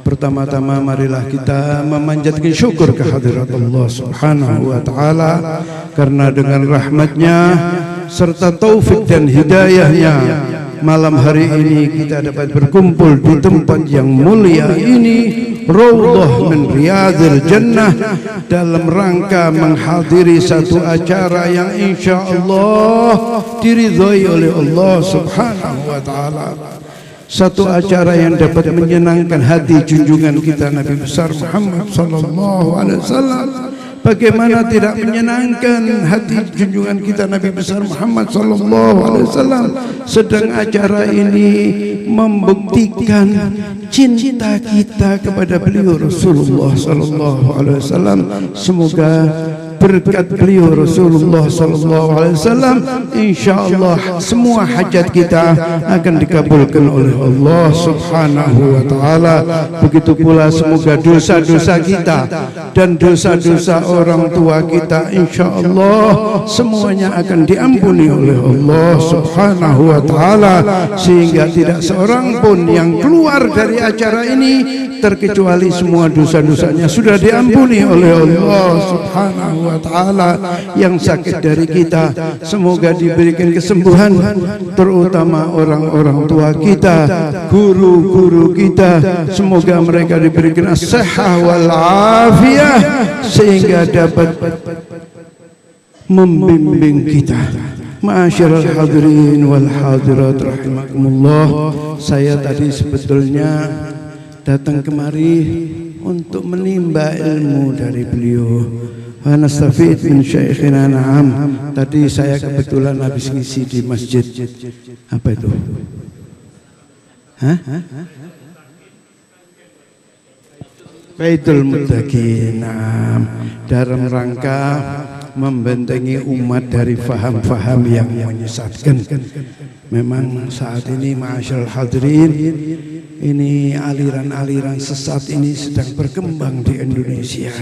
Pertama-tama marilah kita memanjatkan syukur kehadirat Allah Subhanahu wa taala karena dengan rahmatnya serta taufik dan hidayahnya malam hari ini kita dapat berkumpul di tempat yang mulia ini, Raudhah min Riyadhil Jannah, dalam rangka menghadiri satu acara yang insya Allah diridhai oleh Allah Subhanahu wa taala. Satu acara yang dapat menyenangkan hati junjungan kita Nabi besar Muhammad sallallahu alaihi wasallam. Bagaimana tidak menyenangkan hati junjungan kita Nabi besar Muhammad sallallahu alaihi wasallam, sedang acara ini membuktikan cinta kita kepada beliau Rasulullah sallallahu alaihi wasallam. Semoga berkat beliau Rasulullah sallallahu alaihi wasallam insyaallah semua hajat kita akan dikabulkan oleh Allah Subhanahu wa taala. Begitu pula semoga dosa-dosa kita dan dosa-dosa orang tua kita insyaallah semuanya akan diampuni oleh Allah Subhanahu wa taala, sehingga tidak seorang pun yang keluar dari acara ini terkecuali semua dosa-dosanya sudah diampuni oleh Allah Subhanahu wa taala. Yang sakit dari kita semoga diberikan kesembuhan, terutama orang-orang tua kita, guru-guru kita, semoga mereka diberikan as-sihhah wal afiyah sehingga dapat membimbing kita. Ma'asyiral hadirin wal hadirat rahimakumullah. Saya tadi sebetulnya datang kemari untuk menimba ilmu dari beliau. Anastafid min syekhina na'am. Tadi saya kebetulan habis ngisi di masjid. Apa itu? Faidul Muttaqin. Dalam rangka membentengi umat dari faham-faham yang menyesatkan. Memang saat ini ma'asyiral hadirin, ini aliran-aliran sesat ini sedang berkembang di Indonesia.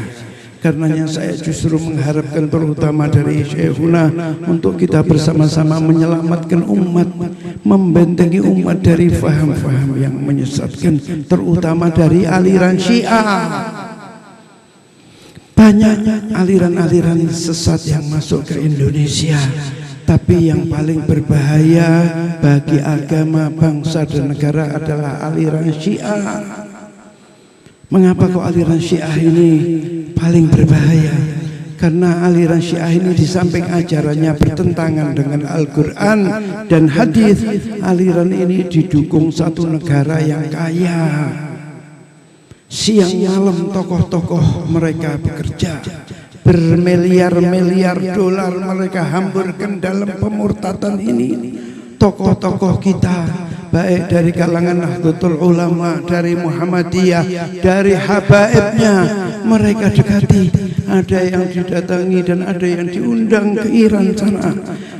Karenanya saya justru mengharapkan terutama dari Syekhuna untuk kita bersama-sama menyelamatkan umat, membentengi umat dari faham-faham yang menyesatkan, terutama dari aliran Syiah. Banyak aliran-aliran sesat yang masuk ke Indonesia, tapi yang paling berbahaya bagi agama, bangsa dan negara adalah aliran Syiah. Mengapa kok aliran Syiah ini paling berbahaya? Karena aliran Syiah ini di samping ajarannya bertentangan dengan Al-Quran dan hadis, aliran ini didukung satu negara yang kaya. Siang malam tokoh-tokoh mereka bekerja, bermiliar-miliar dolar mereka hamburkan dalam pemurtadan ini. Tokoh-tokoh kita baik dari kalangan Nahdlatul Ulama, dari Muhammadiyah, dari habaibnya mereka dekati. Ada yang didatangi dan ada yang diundang ke Iran sana.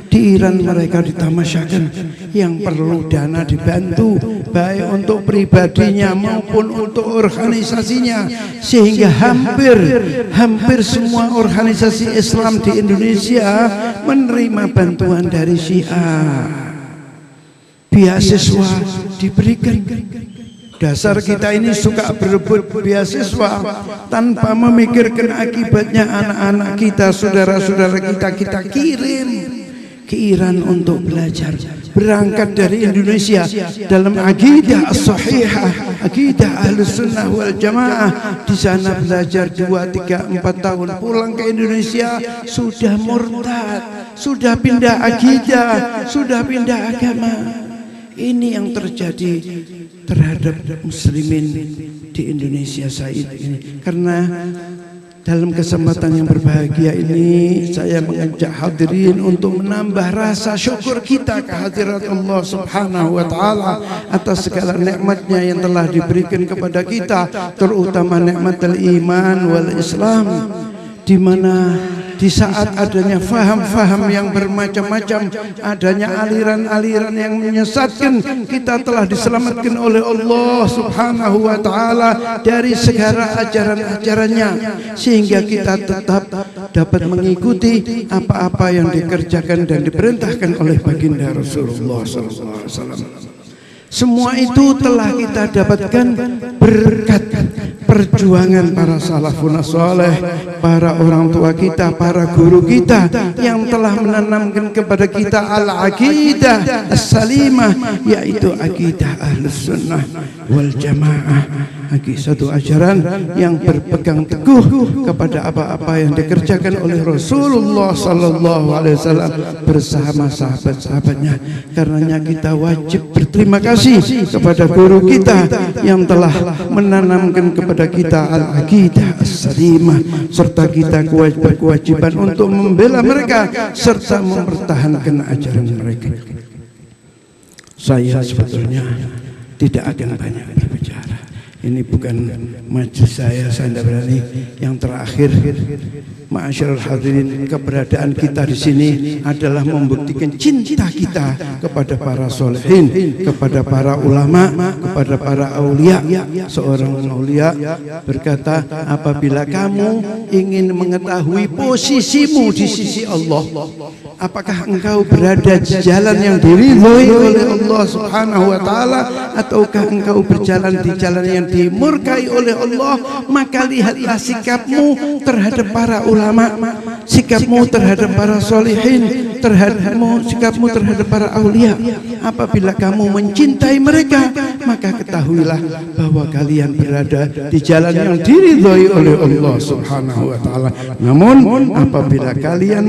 Di Iran mereka ditamasyakan, yang perlu dana dibantu baik untuk pribadinya maupun untuk organisasinya, sehingga hampir semua organisasi Islam di Indonesia menerima bantuan dari Syiah. Beasiswa diberikan. Dasar kita ini suka berebut beasiswa tanpa memikirkan akibatnya. Anak-anak kita, saudara-saudara kita kirim ke Iran untuk belajar. Berangkat dari Indonesia dalam akidah as-sahihah, akidah Ahlus Sunnah wal Jamaah. Di sana belajar 2, 3, 4 tahun, pulang ke Indonesia sudah murtad, sudah pindah akidah, sudah pindah agama. Ini yang terjadi terhadap muslimin di Indonesia saat ini. Karena dalam kesempatan yang berbahagia ini saya mengajak hadirin untuk menambah rasa syukur kita kehadirat Allah Subhanahu wa taala atas segala nikmatnya yang telah diberikan kepada kita, terutama nikmatul iman wal Islam, di mana di saat adanya faham-faham yang bermacam-macam, adanya aliran-aliran yang menyesatkan, kita telah diselamatkan oleh Allah Subhanahu wa taala dari segala ajaran-ajarannya, sehingga kita tetap dapat mengikuti apa-apa yang dikerjakan dan diperintahkan oleh baginda Rasulullah SAW. Semua itu telah kita dapatkan berkat perjuangan para salafun saleh, para orang tua kita, para guru kita yang telah menanamkan kepada kita al-aqidah as-salimah, yaitu aqidah Ahlus Sunnah wal Jamaah. Satu ajaran yang berpegang teguh kepada apa-apa yang dikerjakan oleh Rasulullah sallallahu alaihi wasallam bersama sahabat-sahabatnya. Karenanya kita wajib berterima kasih kepada guru kita yang telah menanamkan kepada kita al-aqidah as-salimah, serta kita berkewajiban untuk membela mereka serta mempertahankan ajaran mereka. Saya sebetulnya tidak akan banyak berbicara. Ini bukan majelis saya tidak berani. Yang terakhir, ma'asyiral hadirin, keberadaan kita di sini adalah membuktikan cinta kita kepada para solehin, kepada para ulama, kepada para aulia. Seorang aulia berkata, apabila kamu ingin mengetahui posisimu di sisi Allah, apakah engkau berada di jalan yang diridhoi oleh Allah Subhanahu wa taala, ataukah engkau berjalan di jalan yang dimurkai oleh Allah, maka lihatlah sikapmu terhadap para ulama, sikapmu terhadap para solihin, sikapmu terhadap para aulia. Apabila kamu mencintai mereka, maka ketahuilah bahwa kalian berada di jalan yang diridhoi oleh Allah Subhanahu wa taala. Namun apabila kalian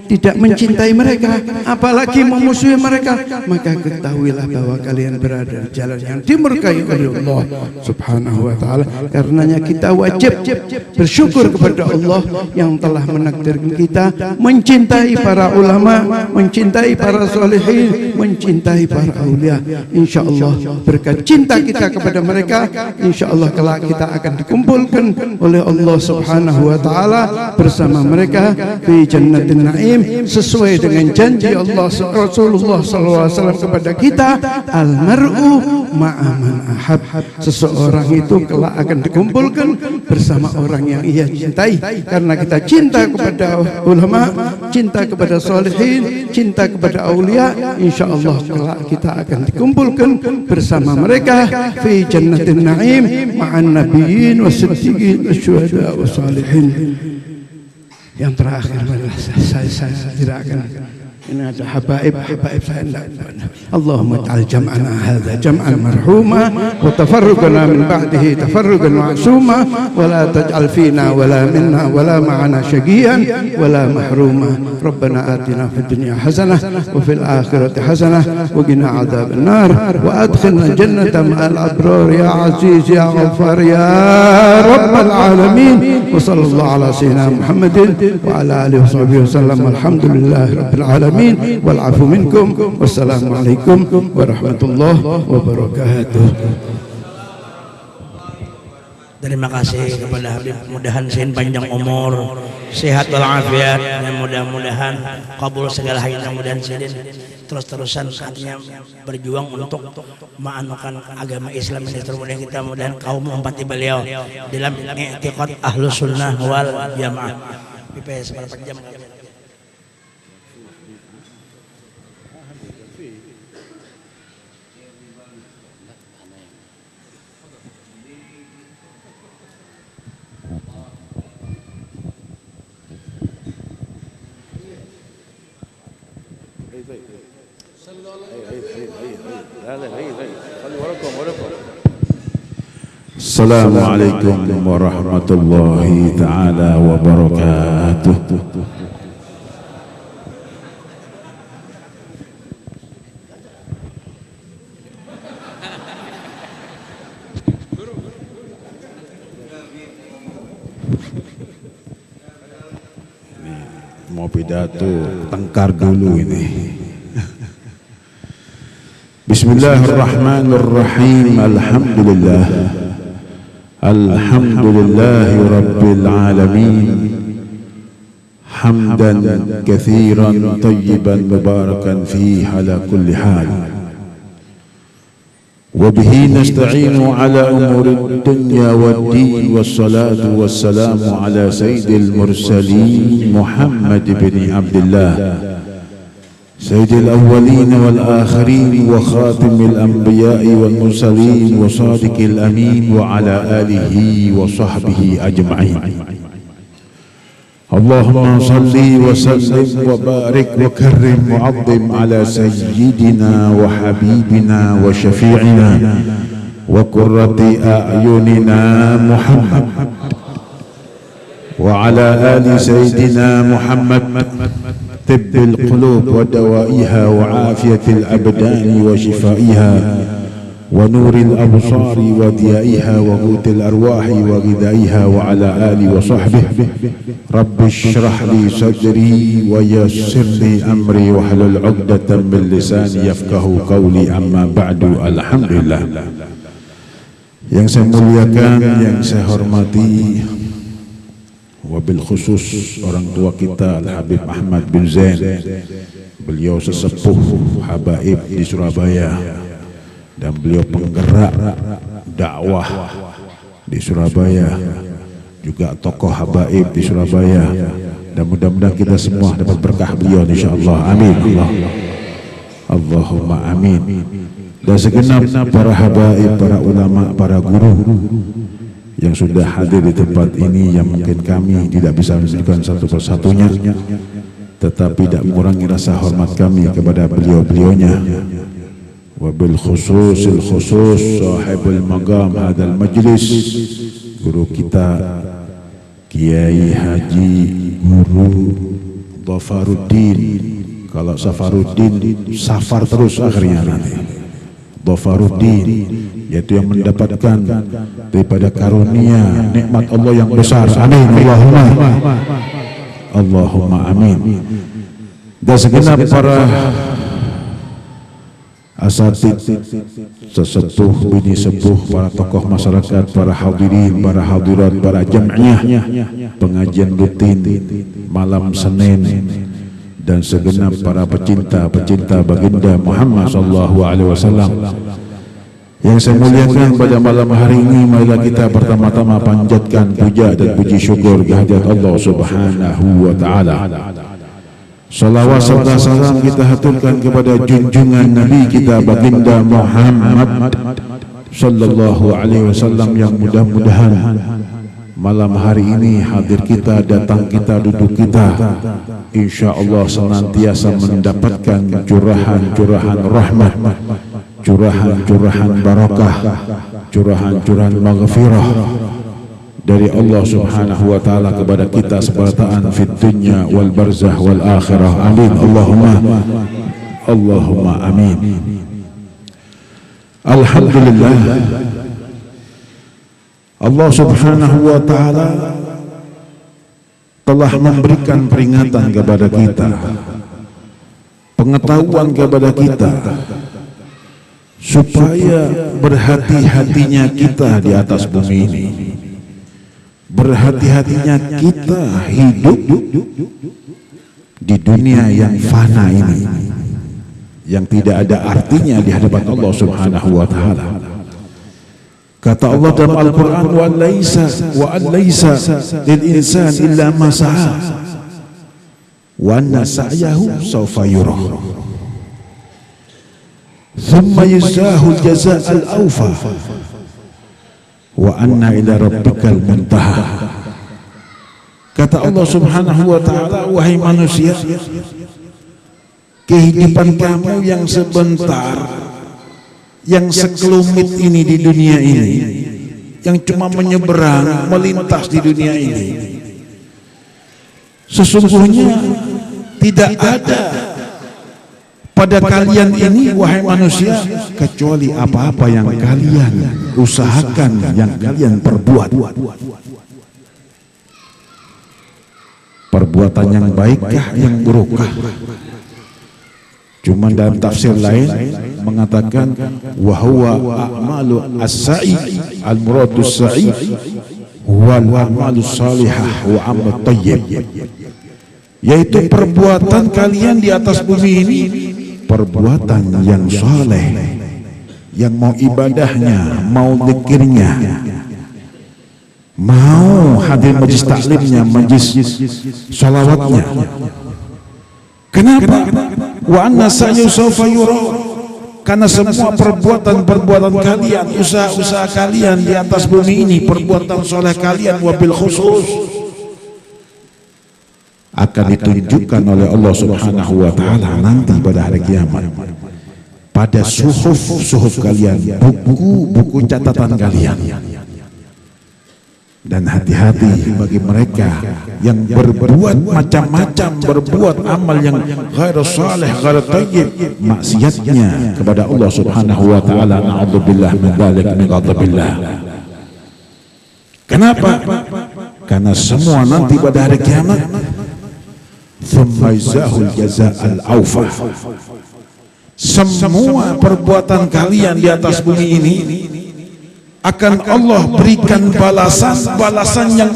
tidak mencintai mereka, apalagi memusuhi mereka, maka ketahuilah bahwa kalian berada di jalan yang dimurkai oleh Allah Subhanahu wa taala. Karenanya kita wajib bersyukur kepada Allah yang telah menakdirkan kita mencintai para ulama, mencintai para solihin, mencintai para aulia. InsyaAllah berkat cinta kita kepada mereka, InsyaAllah kelak kita akan dikumpulkan oleh Allah Subhanahu wa Ta'ala bersama mereka di Jannatin Naim, sesuai dengan janji Allah Rasulullah SAW kepada kita, almar'u ma'aman ahab. Seseorang itu kelak akan dikumpulkan bersama orang yang ia cintai, karena kita cinta kepada ulama, cinta kepada solihin, cinta kepada aulia. InsyaAllah kelak kita akan dikumpulkan bersama mereka fi Jannatin Naim ma'an nabiyyin was-siddiqin wasyuhada was-salihin. Yang terakhir saya tidak akan, ini ada habaib saya tidak. Allahumma ta'al jam'ana hadha jam'an marhuma wa tafarruqana min ba'dihi tafarruqan ma'suma wa la taj'al fina wa la minna wa la ma'ana syaqiyan wa la mahruma. Rabbana atina fid dunya hasanah wa fil akhirati hasanah wa qina adzaban nar wa adkhilna jannata ma'al abrar ya aziz ya ghaffar ya rabbal alamin. Wa sallallahu ala sayyidina Muhammadin wa ala alihi wa sahbihi wasallam. Alhamdulillahi rabbil alamin wal afu minkum. Wassalamualaikum warahmatullahi wabarakatuh. Terima kasih kepada Habib, mudahan sehat panjang umur, sehat walafiat, dan mudah-mudahan kabul segala hajat, mudahan sidin terus-terusan artinya berjuang untuk menganukan agama Islam ini. Terus kita mudahan kaum empati beliau dalam i'tiqad ahlus sunnah wal jamaah. PPS berapa jam? Assalamualaikum warahmatullahi ta'ala wabarakatuh. Mau pidato tengkar dulu ini. Bismillahirrahmanirrahim. Alhamdulillahi rabbil alamin. Hamdan kathiran tayyiban mubarakan fihi ala kulli hal. وبه نستعين على أمور الدنيا والدين والصلاة والسلام على سيد المرسلين محمد بن عبد الله سيد الأولين والآخرين وخاتم الأنبياء والمرسلين وصادق الأمين وعلى آله وصحبه أجمعين. اللهم صل وسلم وبارك وكرم وعظم على سيدنا وحبيبنا وشفيعنا وقرة أعيننا محمد وعلى آل سيدنا محمد، طب القلوب ودوائها وعافية الأبدان وشفائها ونور الأبصار وضيائها وقوت الأرواح وغذائها وعلى آله وصحبه. رب اشرح لي صدري ويسر لي أمري واحلل عقدة من لساني يفقه قولي. أما بعد. Alhamdulillah. Yang saya muliakan, yang saya hormati, wabil khusus orang tua kita Al-Habib Ahmad bin Zain, beliau sesepuh habaib di Surabaya dan beliau penggerak dakwah di Surabaya, juga tokoh habaib di Surabaya, dan mudah-mudahan kita semua dapat berkah beliau insyaallah. Amin. Allahumma amin. Dan segenap para habaib, para ulama, para guru yang sudah hadir di tempat ini, yang mungkin kami tidak bisa menunjukkan satu persatunya, tetapi tidak mengurangi rasa hormat kami kepada beliau-beliaunya. Wabil khususil khusus sahibul maqam hadal majlis, guru kita Kiai Haji Guru Dhafaruddin. Kalau Safaruddin safar terus akhirnya nanti. Dhafaruddin, yaitu yang mendapatkan daripada karunia nikmat Allah yang besar. Amin. Allahumma amin. dan segenap para asatid, sesepuh, bini sepuh, para tokoh masyarakat, para hadirin, para hadirat, para jamiah pengajian rutin malam Senin, dan segenap para pecinta baginda Muhammad sallallahu alaihi wasallam yang saya muliakan pada malam hari ini. Marilah kita pertama-tama panjatkan puja dan puji syukur kehadirat Allah Subhanahu wa taala. Salawat serta salam kita haturkan kepada junjungan Nabi kita baginda Muhammad sallallahu alaihi wasallam, yang mudah-mudahan malam hari ini hadir kita, datang kita, duduk kita, insyaallah senantiasa mendapatkan curahan-curahan rahmat, curahan-curahan barakah, curahan-curahan maghfirah dari Allah Subhanahu wa taala kepada kita sebarataan fid dunya wal barzah wal akhirah. Amin. Allahumma amin. Alhamdulillah, Allah Subhanahu wa taala telah memberikan peringatan kepada kita, pengetahuan kepada kita, supaya berhati-hatinya kita di atas bumi ini, berhati-hatinya kita hidup di dunia yang fana ini, yang tidak ada artinya di hadapan Allah Subhanahu wa taala. Kata Allah dalam Al-Quran, wa laisa lil insan illa ma sa'a wa anna sa'yahu sawfa yura thumma yujzahu al-jazaa al-awfa wa anna ila rabbikal muntaha. Kata Allah Subhanahu wa taala, wahai manusia, kehidupan kamu yang sebentar, yang sekelumit ini di dunia ini, yang cuma menyeberang, melintas di dunia ini, sesungguhnya tidak ada pada kalian ini, wahai manusia, kecuali apa-apa yang kalian usahakan, yang kalian perbuat. Perbuatan yang baikkah, yang burukkah? Cuma dalam tafsir lain mengatakan wa huwa a'malu as-sa'i, al-muradu as-sa'i wal a'malu salihah wa amal tayyib, yaitu perbuatan kalian di atas bumi ini, perbuatan yang saleh, yang mau ibadahnya, mau zikirnya, mau hadir majlis taklimnya, majlis salawatnya. Kenapa? Wa anna sa'yu sawfa yura, karena semua perbuatan kalian, usaha-usaha kalian di atas bumi ini, perbuatan soleh kalian wabil khusus, akan ditunjukkan oleh Allah Subhanahu wa taala nanti pada hari kiamat pada suhuf kalian, buku catatan kalian. Dan hati-hati bagi mereka yang berbuat macam-macam, berbuat amal yang ghairu salih, ghairu thayyib, maksiatnya kepada Allah Subhanahu wa taala. Na'udzubillah min dzalik, min ghadabillah. Kenapa? Karena semua nanti pada hari kiamat, tsumma yajzahul jazaa'al awfa, semua perbuatan kalian di atas bumi ini akan Allah berikan balasan yang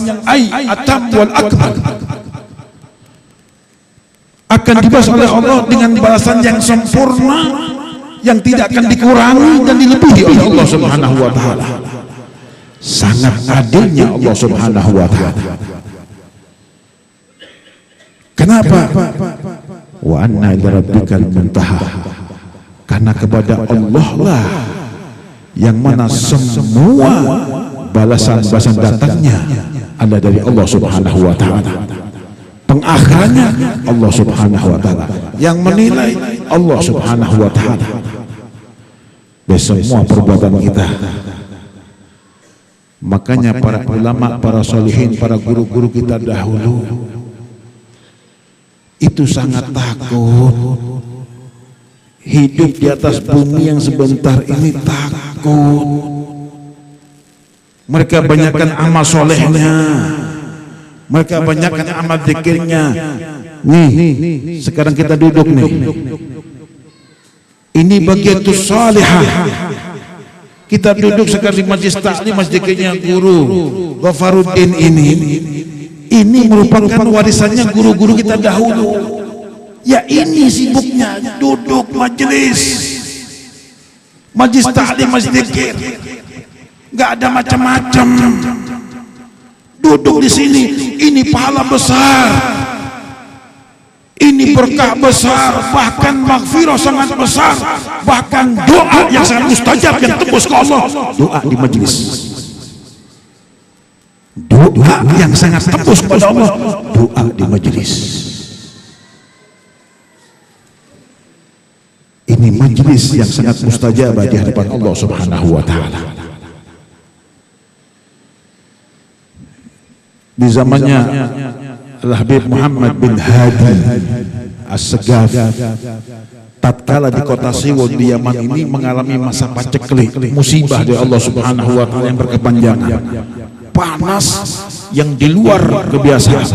atam wal akbar, akan dibalas oleh Allah dengan balasan yang sempurna, yang tidak akan dikurangi dan dilebihi oleh Allah Subhanahu wa taala. Sangat adilnya Allah Subhanahu wa taala. Kenapa? Wa anna ila rabbikal muntaha, karena kepada Allah lah yang mana semua balasan-balasan datangnya ada dari Allah Subhanahu wa taala. Pengakhirannya Allah Subhanahu wa taala, yang menilai Allah Subhanahu wa taala. Dari semua perbuatan kita. Makanya para ulama, para solihin, para guru-guru kita dahulu itu sangat takut hidup di atas bumi yang sebentar ini, takut. Mereka banyakkan amal solehnya, mereka banyakkan amal zikirnya, Nih, sekarang kita duduk nih. Ini bagiatus salihah. Kita duduk sekarang di majlis taklim masjidnya guru Ghafaruddin ini. Ini merupakan warisannya guru-guru kita dahulu. Ya ini sibuknya duduk majlis taklim, majlis zikir. Enggak ada macam-macam. Duduk di sini, ini pahala besar. Ini berkah besar, bahkan maghfirah sangat besar, bahkan doa yang sangat mustajab yang tembus ke Allah. Doa di majlis, doa yang sangat tembus kepada Allah, doa di majlis. Ini majlis yang sangat mustajab di hadapan Allah Subhanahu wa taala. Di zamannya Al-Habib Muhammad bin Hadi As-Segaf, tatkala di kota Siwon di Yaman ini mengalami masa paceklik, musibah dari Allah Subhanahu wa taala yang berkepanjangan, panas yang di luar kebiasaan,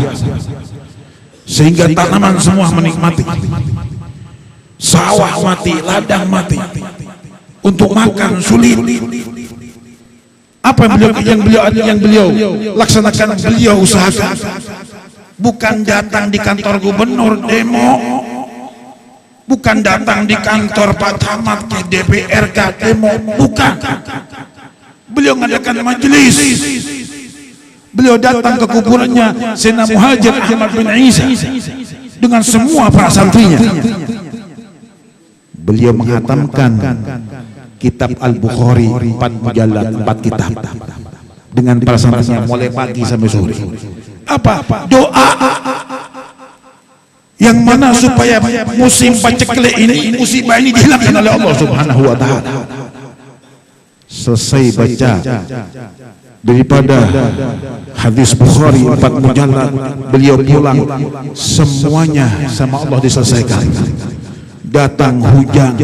sehingga tanaman semua menikmati, sawah mati, ladang mati, untuk makan sulit. Apa yang beliau laksanakan, beliau usahakan. Bukan datang di kantor gubernur demo, bukan datang di kantor Pak Camat ke DPRK demo, bukan. Beliau mengadakan majelis. Beliau datang ke kuburannya Sayyidina Muhajir Ahmad bin Isa dengan semua para santrinya. Beliau menghatamkan kitab Al-Bukhari 4 mujallad, 4 kitab dengan para santrinya mulai pagi sampai sore. Apa? Doa yang mana supaya musim paceklik ini, musibah ini dihilangkan oleh Allah Subhanahu wa taala. Selesai baca daripada hadis Bukhari 4 mujallad, beliau pulang, semuanya sama Allah diselesaikan. Datang hujan,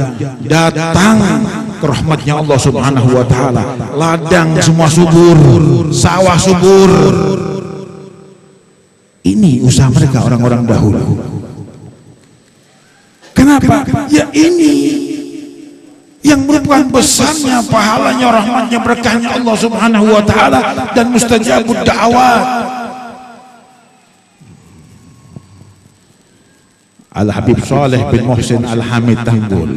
datang rahmatnya Allah Subhanahu wa taala, ladang semua subur, sawah subur. Ini usaha mereka orang-orang dahulu. Kenapa? Ya ini yang merupakan besarnya pahalanya, rahmatnya, berkahnya Allah Subhanahu wa taala dan mustajabud da'awat. Al-Habib Saleh bin Muhsin Al-Hamid Tanggul,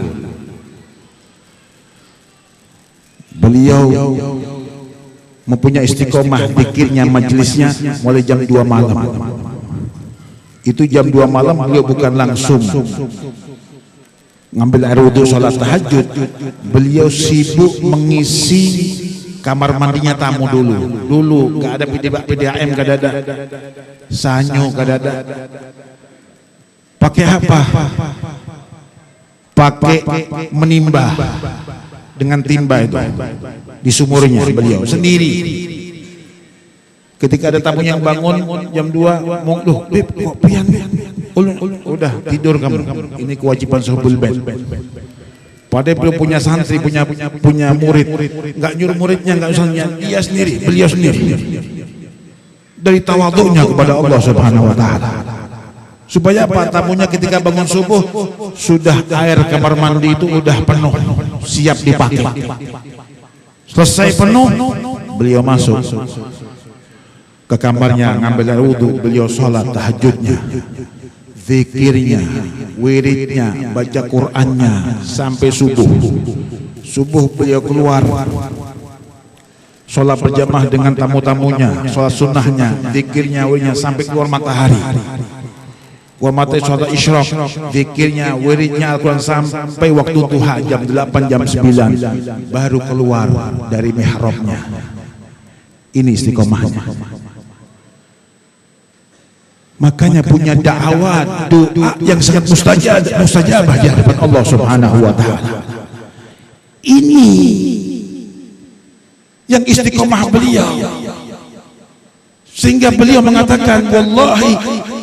beliau mempunyai istiqomah zikirnya, majelisnya mulai jam 2 malam. Itu jam 2 malam beliau bukan langsung ngambil air wudhu sholat tahajud. Beliau sibuk mengisi kamar mandinya tamu dulu. Dulu gak ada PDAM, gak ada sanyo, gak ada. Pakai apa? Pakai menimba dengan timba itu di sumurnya beliau sendiri. Ketika ada tamu yang bangun jam 2, mau loh Bib, kopian, udah tidur kamu. Ini kewajiban suhbul bait. Padahal belum punya santri, punya murid, nggak nyuruh muridnya, nggak usah, dia sendiri, beliau sendiri. Dari tawadhunya kepada Allah Subhanahu wa taala. Supaya apa? Tamunya ketika bangun subuh sudah air kamar mandi itu udah penuh, siap dipakai. Selesai penuh, beliau masuk ke kamarnya, ngambil air wudhu, beliau sholat tahajudnya, zikirnya, wiridnya, baca Qur'annya sampai subuh. Subuh beliau keluar, sholat berjamaah dengan tamu-tamunya, sholat sunnahnya, zikirnya, wiridnya sampai keluar matahari. Wa mata sholat isyraq, zikirnya, wiridnya, Al-Quran sampai waktu duha jam 8, jam 9 baru keluar dari mihrabnya. Ini istiqomahnya. Makanya punya dakwah, doa yang sangat mustajabah di hadapan Allah Subhanahu wa taala. Ini yang istiqomah beliau, sehingga beliau mengatakan, wallahi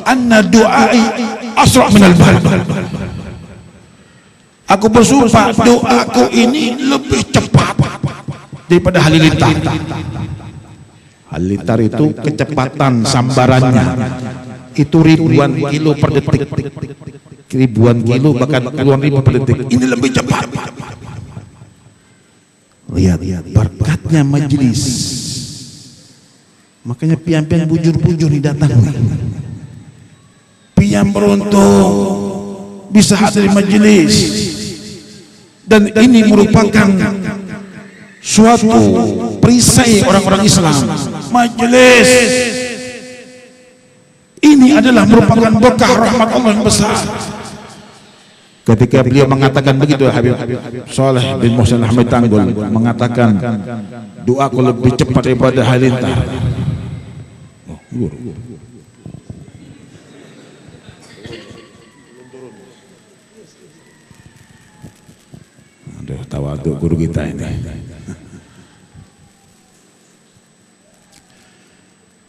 anna du'ai asra' minal barq. Aku bersumpah doaku ini lebih cepat daripada halilintar. Halilintar itu kecepatan sambarannya. itu ribuan kilo per detik, ribuan kilo bahkan puluhan ribu per detik. Ini lebih cepat. Lihat berkatnya majelis. Makanya pian-pian bujur-bujur datang. Pian beruntung bisa hadir majelis, dan ini merupakan suatu perisai orang-orang Islam. Majelis ini adalah merupakan berkah rahmat Allah yang besar. Ketika beliau mengatakan begitu, Habib Saleh bin Muhsin Ahmad Tanggul mengatakan, doaku lebih cepat daripada halilintar. Aduh, tawadhu guru kita ini.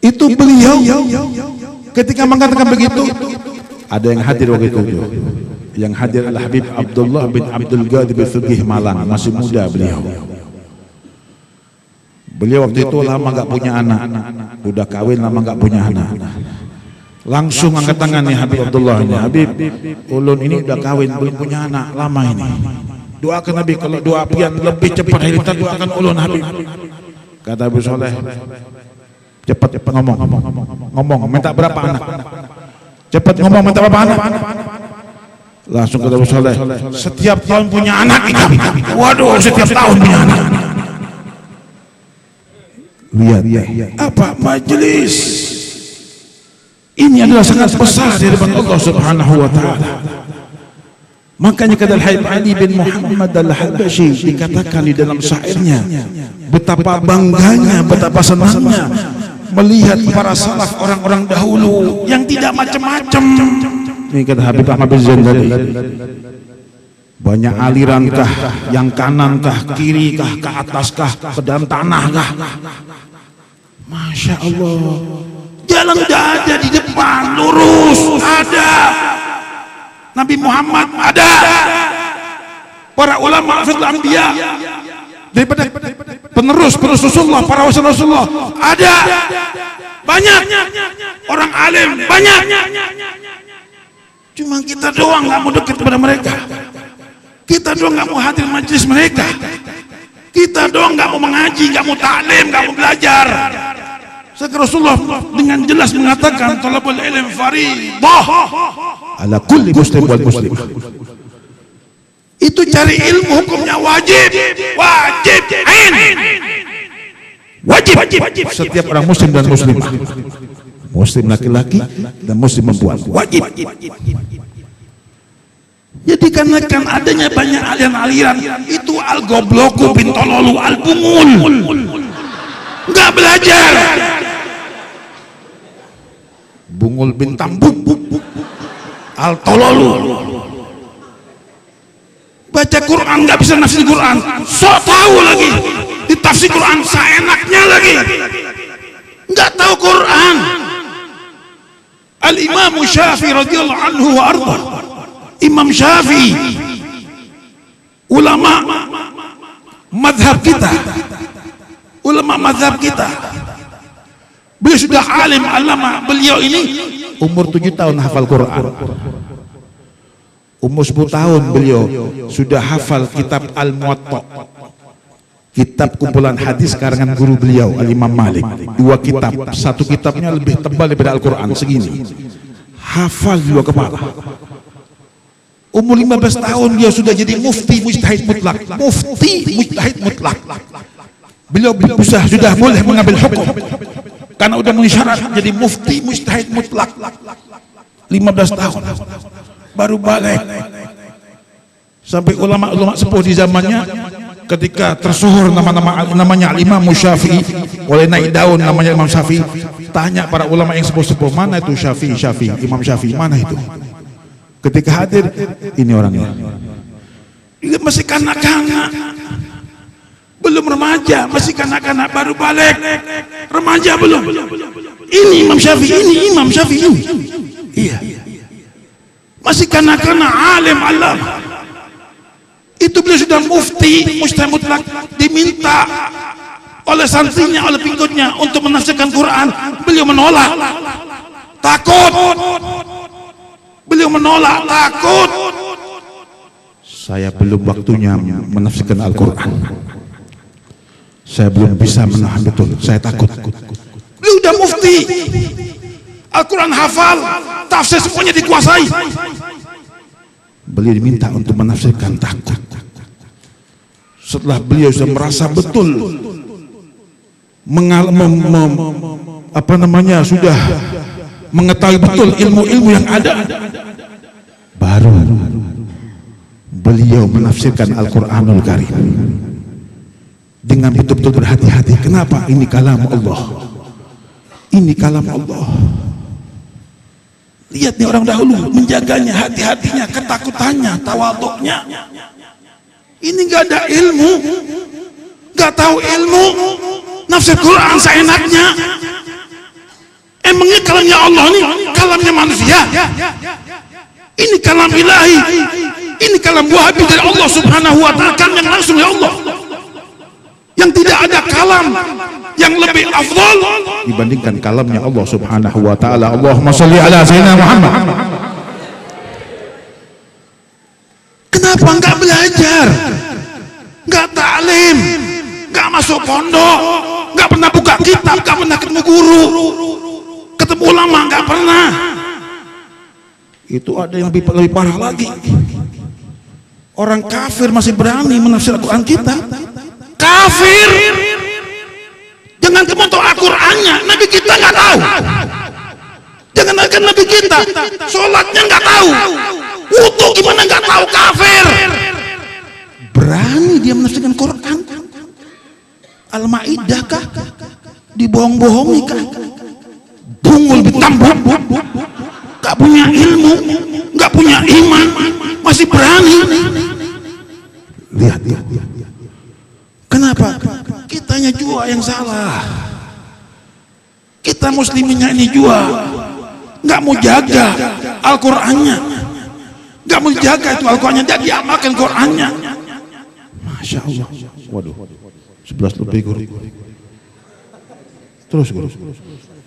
Itu beliau ketika mengatakan begitu, ada yang hadir waktu itu. Yang hadir adalah Habib Abdullah bin Abdul Ghani bin Fiqih Malang, masih muda beliau. Beliau waktu itu lama nggak punya anak, udah kawin lama nggak punya anak. Langsung angkat tangan nih Habib Abdullah ini, Habib, ulun ini udah kawin belum punya anak lama ini. Doakan Habib, kalau doa pian lebih cepat halilintar, doakan ulun Habib. Kata Abu Soleh, cepat ngomong, minta berapa anak? Cepat ngomong, minta berapa anak? Langsung kata Abu Soleh, setiap tahun punya anak kita. Waduh, setiap tahun punya anak. Lihat apa majelis ini adalah sangat besar di hadapan Allah Subhanahu wa taala. Makanya kata Habib Ali bin Muhammad Al-Habashi dikatakan di dalam syairnya, betapa bangganya, betapa senangnya melihat para salaf orang-orang dahulu yang tidak macam-macam. Ini kata Habib Ahmad bin Zain tadi, banyak aliran kah, yang kanan kah, kiri kah, ke atas kah, ke dalam tanah kah. Masya Allah, jalan tidak ada di depan, lurus ada. Nabi Muhammad ada, para ulama fiqh anbiya daripada penerus Rasulullah, para wali Rasulullah ada, banyak orang alim, banyak. Cuma kita doang nggak mau dekat kepada mereka, kita doang nggak mau hadir majelis mereka, kita doang nggak mau mengaji, nggak mau taklim, nggak mau belajar. Sekarang Rasulullah dengan jelas mengatakan, talabul ilm fardhah ala kulli muslim wal muslim. Itu cari ilmu hukumnya wajib, wajib. Setiap orang muslim dan muslimah, muslim laki-laki dan muslim perempuan, wajib. Jadi karena adanya banyak aliran-aliran itu, al-gobloku bin tololu al-bungul, nggak belajar. Bungul bin tambuk al-tololu, baca Quran nggak bisa nafsir Quran, sok tahu lagi ditafsir Quran seenaknya lagi, nggak tahu Quran. Al-Imam Syafi'i radhiyallahu anhu wa arda, Imam Syafi'i, ulama mazhab kita, beliau sudah alim alama. Beliau ini umur 7 tahun hafal Quran, umur 10 tahun beliau sudah hafal kitab Al-Muwatta, kitab kumpulan hadis karangan guru beliau Al-Imam Malik. 2 kitab, satu kitabnya lebih tebal daripada Al-Quran segini, hafal 2 kepala. Umur 15 tahun dia sudah jadi mufti mujtahid mutlak, Beliau sudah boleh mengambil hukum karena udah memenuhi syarat jadi mufti mujtahid mutlak. 15 tahun baru balik. Sampai ulama-ulama sepuh di zamannya ketika tersohor namanya Imam Syafi'i, oleh naik daun namanya Imam Syafi'i, tanya para ulama yang sepuh-sepuh, mana itu Syafi'i, Imam Syafi'i, mana itu? Ketika hadir, ini orangnya. Dia masih kanak-kanak, belum remaja, masih kanak-kanak, baru balik, remaja belum. Ini Imam Syafi'i, iya, masih kanak-kanak, alim alam. Itu beliau sudah mufti mujtahid mutlak, diminta oleh santrinya, oleh pengikutnya untuk menafsirkan Quran, beliau menolak. takut. Beliau menolak, takut. Saya belum waktunya menafsirkan Al-Quran. Saya belum bisa menahan betul, saya takut. Beliau udah mufti, Al-Quran hafal, tafsir semuanya dikuasai. Beliau diminta untuk menafsirkan, takut. Setelah beliau sudah merasa betul, sudah mengetahui betul ilmu-ilmu yang ada, baru beliau menafsirkan Al-Quranul Karim dengan betul-betul berhati-hati. Kenapa? Ini kalam Allah, ini kalam Allah. Lihat nih orang dahulu menjaganya, hati-hatinya, ketakutannya, tawaduknya. Ini gak ada ilmu, gak tahu ilmu, nafsir Quran seenaknya. Emangnya kalamnya Allah nih, kalamnya manusia? Ini kalam ilahi, ini kalam wahabi dari Allah subhanahu wa ta'ala, kalam yang langsung ya Allah, yang tidak ada kalam yang lebih afdal dibandingkan kalamnya Allah subhanahu wa ta'ala. Allahumma sholli ala sayyidina Muhammad. Kenapa enggak belajar, enggak taklim, enggak masuk pondok, enggak pernah buka kitab, enggak pernah ketemu guru, ketemu ulama, enggak pernah? Itu ada yang lebih parah lagi. Orang kafir masih berani menafsir Al-Quran kita. Kafir. Jangan kamu tahu Al-Qurannya, Nabi kita nggak tahu. Jangan akan Nabi kita, sholatnya nggak tahu, wudu gimana nggak tahu, kafir. Berani dia menafsirkan Quran. Al-Maidah kah? Dibohong-bohongi kah? Bungul ditambah. Gak punya ilmu, gak punya iman, masih berani. Lihat. Kenapa? Kitanya jua yang salah. Kita musliminnya ini jua, gak mau jaga Al-Qurannya, gak mau jaga itu Al-Qurannya, jadi amalkan Qurannya. Masya Allah. Waduh, 11 lebih guru. Terus guru.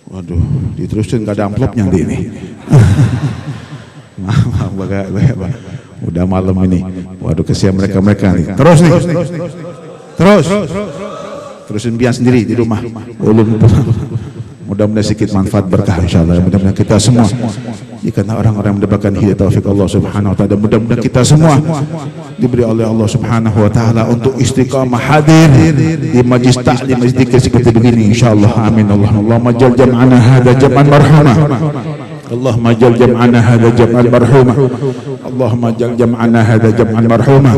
Waduh, diterusin gak ada amplopnya di ini. Maaf, udah malam ini. Waduh, kesian mereka nih. Terus nih. Terusin biar sendiri di rumah. Mudah-mudahan sedikit manfaat berkah insyaallah. Mudah-mudahan kita semua karena orang-orang mendapatkan hidayah taufik Allah subhanahu wa ta'ala. Mudah-mudahan kita semua diberi oleh Allah subhanahu wa ta'ala untuk istiqamah hadir di majlis ta'lim zikir seperti begini insyaallah. Amin. Allahumma jal jam'ana hadha jam'an marhumah. Allahumma jal jam'ana hadha jam'an marhumah. Allahumma jal jam'ana hadha jam'an marhumah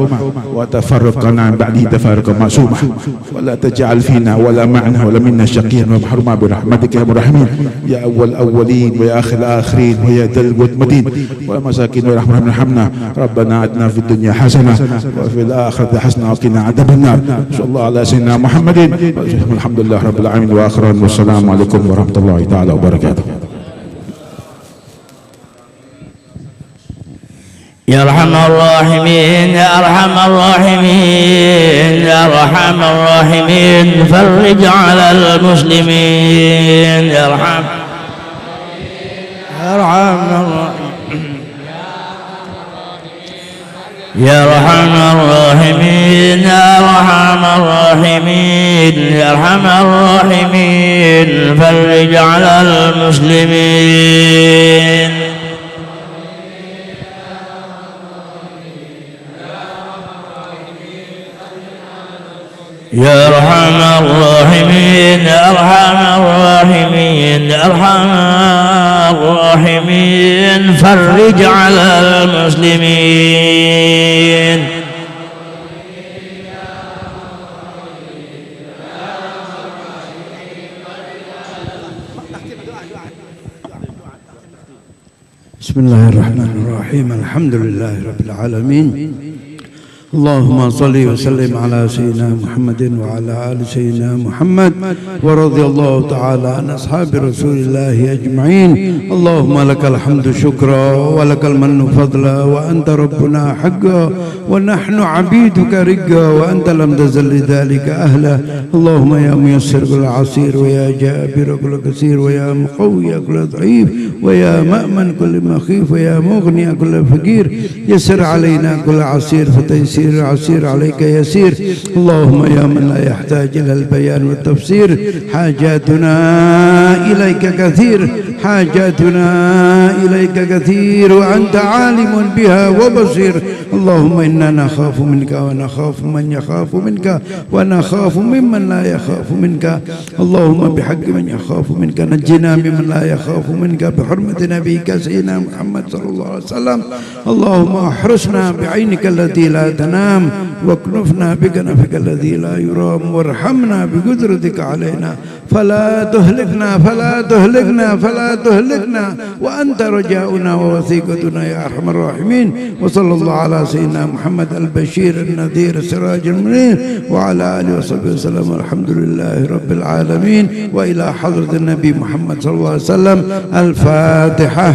wa tafarraqna ba'di tafarruqan ma'sumah wa la taj'al fina wa la ma'na wa la minna shaqiyyan wa mahruma bi rahmatika ya rahimin ya awwal awwalin wa ya akhir akhirin wa ya dal mudin wa masakin wa rahmana rabbana atina fid dunya hasanah wa fil akhirati hasanah wa qina adzaban nar. Sallallahu ala sayyidina Muhammadin alhamdulillah rabbil alamin wa akhiran wassalamu alaikum warahmatullahi taala wabarakatuh. يا أرحم الراحمين يا أرحم الراحمين يا أرحم الراحمين فرج على المسلمين يا أرحم يا أرحم الراحمين يا أرحم الراحمين يا أرحم الراحمين فرج على المسلمين يا أرحم الراحمين يا أرحم الراحمين يا أرحم الراحمين فرج على المسلمين Bismillahirrahmanirrahim. Alhamdulillahi rabbil alamin. اللهم صل وسلم على سيدنا محمد وعلى آل سيدنا محمد ورضي الله تعالى عن أصحاب رسول الله أجمعين. اللهم لك الحمد شكرا ولك المن فضلا وأنت ربنا حقا ونحن عبيدك رقا وأنت لم تزل لذلك أهلا. اللهم يا ميسر كل عسير ويا جابر كل كثير ويا مقوي كل ضعيف ويا مأمن كل مخيف ويا مغني كل فقير يسر علينا كل عسير فتيسير عسير عليك يسير. اللهم يا من لا يحتاج إلى البيان والتفسير حاجاتنا إليك كثير حاجاتنا إليك كثير وأنت عالم بها وبصير. اللهم إنا نخاف منك ونخاف من يخاف منك ونخاف ممن لا يخاف منك. اللهم بحق من يخاف منك نجنا ممن لا يخاف منك بحرمة نبيك سيدنا محمد صلى الله عليه وسلم. اللهم احرسنا بعينك التي لا تنام واكنفنا بكنفك الذي لا يرام وارحمنا بقدرتك علينا فلا تهلكنا فلا تهلكنا فلا تهلكنا وأنت رجاؤنا ووثيقتنا يا أرحم الراحمين. وصلى الله على سيدنا محمد البشير النذير السراج المنير وعلى آله وصحبه وسلم والحمد لله رب العالمين. وإلى حضرة النبي محمد صلى الله عليه وسلم الفاتحة.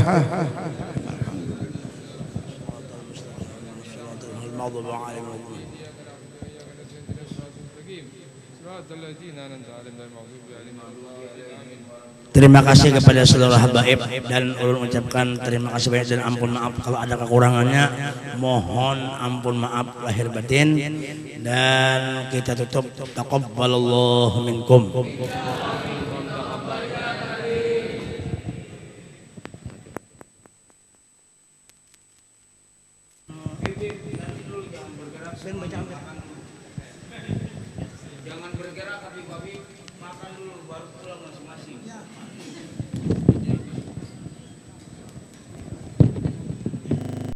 Terima kasih kepada seluruh habaib dan ulun mengucapkan terima kasih banyak dan ampun maaf kalau ada kekurangannya. Mohon ampun maaf lahir batin dan kita tutup taqabbalallahu minkum.